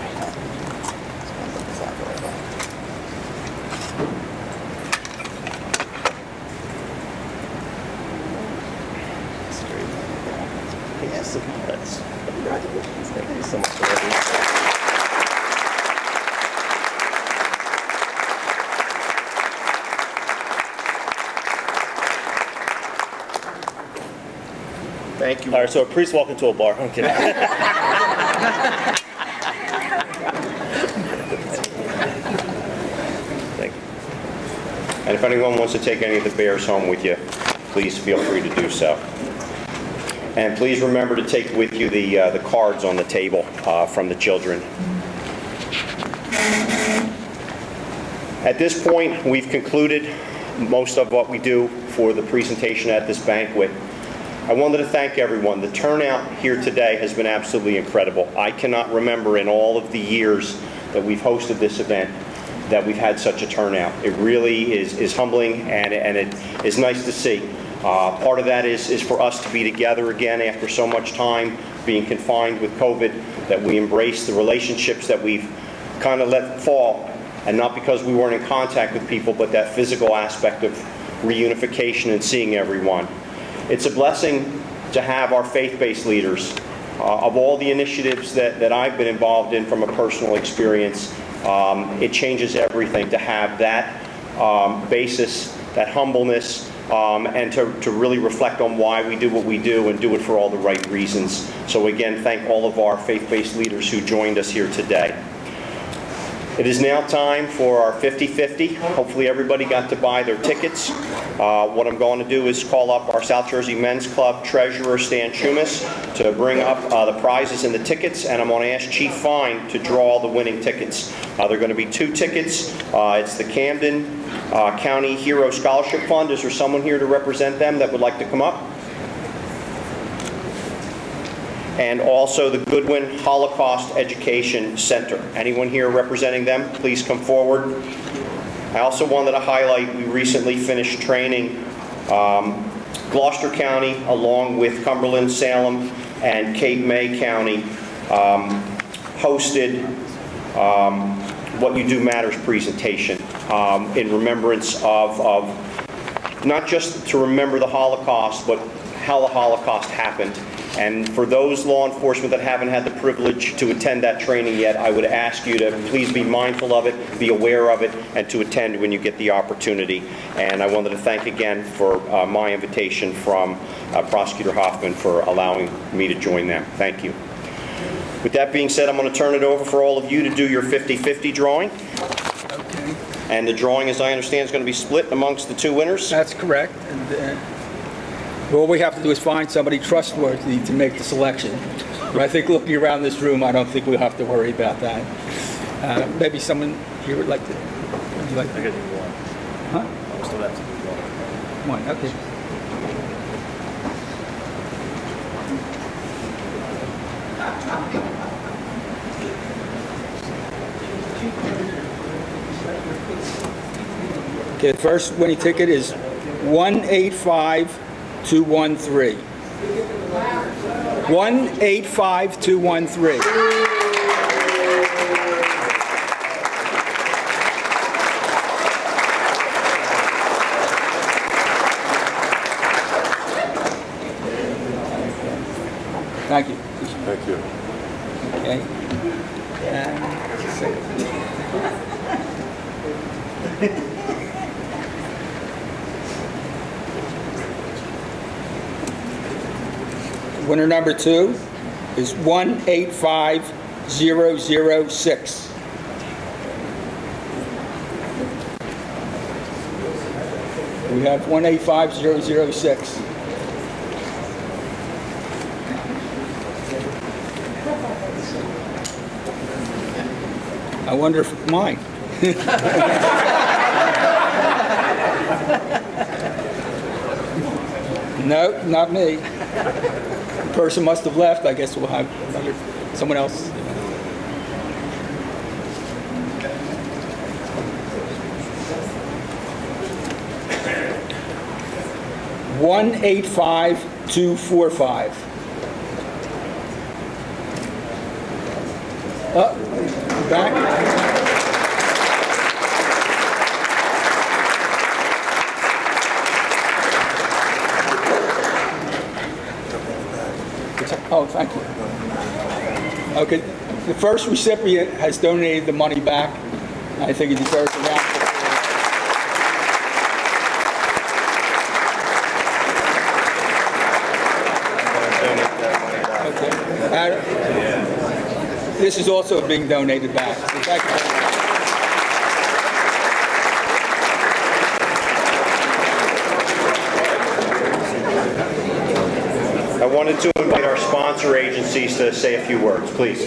Yes, congratulations. Thank you so much for everything. Thank you. All right, so a priest walk into a bar. I'm kidding. Thank you. And if anyone wants to take any of the bears home with you, please feel free to do so. And please remember to take with you the cards on the table from the children. At this point, we've concluded most of what we do for the presentation at this banquet. I wanted to thank everyone. The turnout here today has been absolutely incredible. I cannot remember in all of the years that we've hosted this event that we've had such a turnout. It really is humbling, and it is nice to see. Part of that is for us to be together again after so much time being confined with COVID, that we embrace the relationships that we've kind of let fall, and not because we weren't in contact with people, but that physical aspect of reunification and seeing everyone. It's a blessing to have our faith-based leaders. Of all the initiatives that I've been involved in from a personal experience, it changes everything to have that basis, that humbleness, and to really reflect on why we do what we do and do it for all the right reasons. So again, thank all of our faith-based leaders who joined us here today. It is now time for our 50-50. Hopefully everybody got to buy their tickets. What I'm going to do is call up our South Jersey Men's Club Treasurer, Stan Chumas, to bring up the prizes and the tickets, and I'm going to ask Chief Fine to draw the winning tickets. There are going to be 2 tickets. It's the Camden County Hero Scholarship Fund. Is there someone here to represent them that would like to come up? And also the Goodwin Holocaust Education Center. Anyone here representing them, please come forward. I also wanted to highlight, we recently finished training Gloucester County, along with Cumberland, Salem, and Cape May County, hosted What You Do Matters presentation in remembrance of not just to remember the Holocaust, but how the Holocaust happened. And for those law enforcement that haven't had the privilege to attend that training yet, I would ask you to please be mindful of it, be aware of it, and to attend when you get the opportunity. And I wanted to thank again for my invitation from Prosecutor Hoffman for allowing me to join them. Thank you. With that being said, I'm going to turn it over for all of you to do your 50-50 drawing. Okay. And the drawing, as I understand, is going to be split amongst the 2 winners? That's correct. And, all we have to do is find somebody trustworthy to make the selection. But I think looking around this room, I don't think we'll have to worry about that. Maybe someone here would like to. Would you like to? I got one. Huh? I still have to do one. Okay. Okay, the first winning ticket is 185213. 185213. Thank you. Thank you. Okay. And Winner number 2 is 185006. We have 185006. I wonder if it's mine. No, not me. The person must have left. I guess we'll have someone else. One 185245. Back. Oh, thank you. Okay, the first recipient has donated the money back. I think he deserves a round of applause. This is also being donated back. So thank you. I wanted to invite our sponsor agencies to say a few words, please.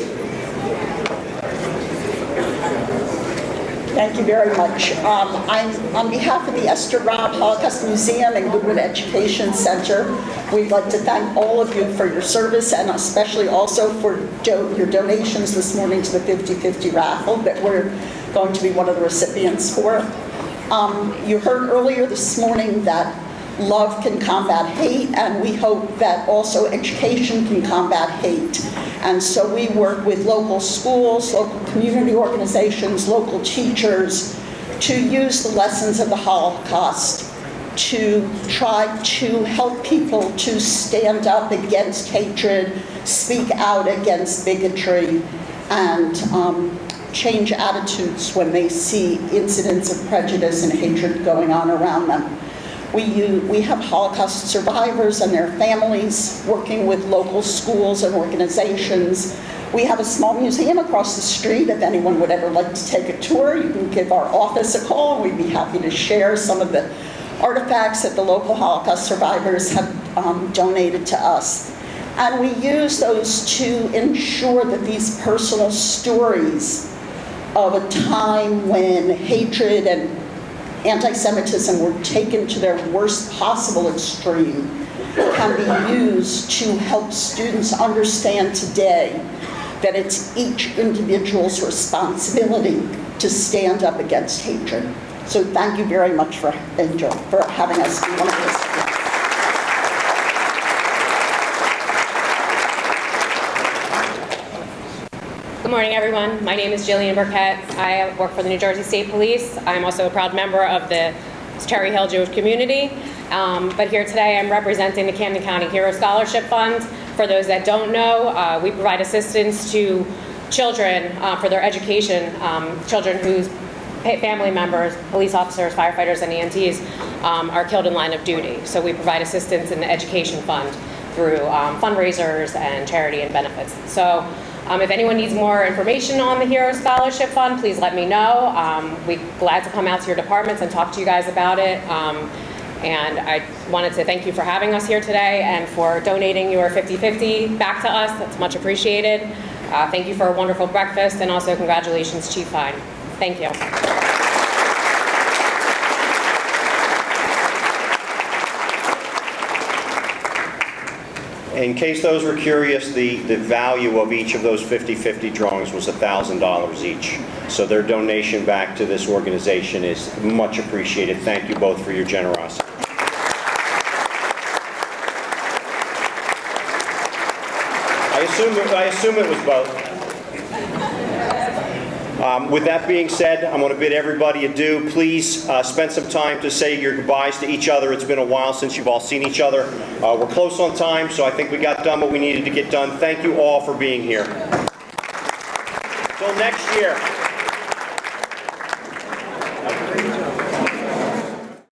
Thank you very much. I'm on behalf of the Esther Robb Holocaust Museum and Goodwood Education Center. We'd like to thank all of you for your service and especially also for your donations this morning to the 50/50 raffle that we're going to be one of the recipients for. You heard earlier this morning that love can combat hate, and we hope that also education can combat hate. And so we work with local schools, local community organizations, local teachers to use the lessons of the Holocaust to try to help people to stand up against hatred, speak out against bigotry, and change attitudes when they see incidents of prejudice and hatred going on around them. We have Holocaust survivors and their families working with local schools and organizations. We have a small museum across the street. If anyone would ever like to take a tour, you can give our office a call, and we'd be happy to share some of the artifacts that the local Holocaust survivors have donated to us. And we use those to ensure that these personal stories of a time when hatred and anti-Semitism were taken to their worst possible extreme can be used to help students understand today that it's each individual's responsibility to stand up against hatred. So thank you very much for having us be one of this. Good morning, everyone. My name is Jillian Burkett. I work for the New Jersey State Police. I'm also a proud member of the Cherry Hill Jewish community. But here today, I'm representing the Camden County Hero Scholarship Fund. For those that don't know, we provide assistance to children for their education, children whose family members, police officers, firefighters, and EMTs are killed in line of duty. So we provide assistance in the education fund through fundraisers and charity and benefits. So if anyone needs more information on the Hero Scholarship Fund, please let me know. We're glad to come out to your departments and talk to you guys about it. And I wanted to thank you for having us here today and for donating your 50/50 back to us. That's much appreciated. Thank you for a wonderful breakfast, and also congratulations, Chief Fine. Thank you. In case those were curious, the value of each of those 50/50 drawings was $1,000 each. So their donation back to this organization is much appreciated. Thank you both for your generosity. I assume it was both. With that being said, I'm going to bid everybody adieu. Please spend some time to say your goodbyes to each other. It's been a while since you've all seen each other. We're close on time, so I think we got done what we needed to get done. Thank you all for being here. Until next year.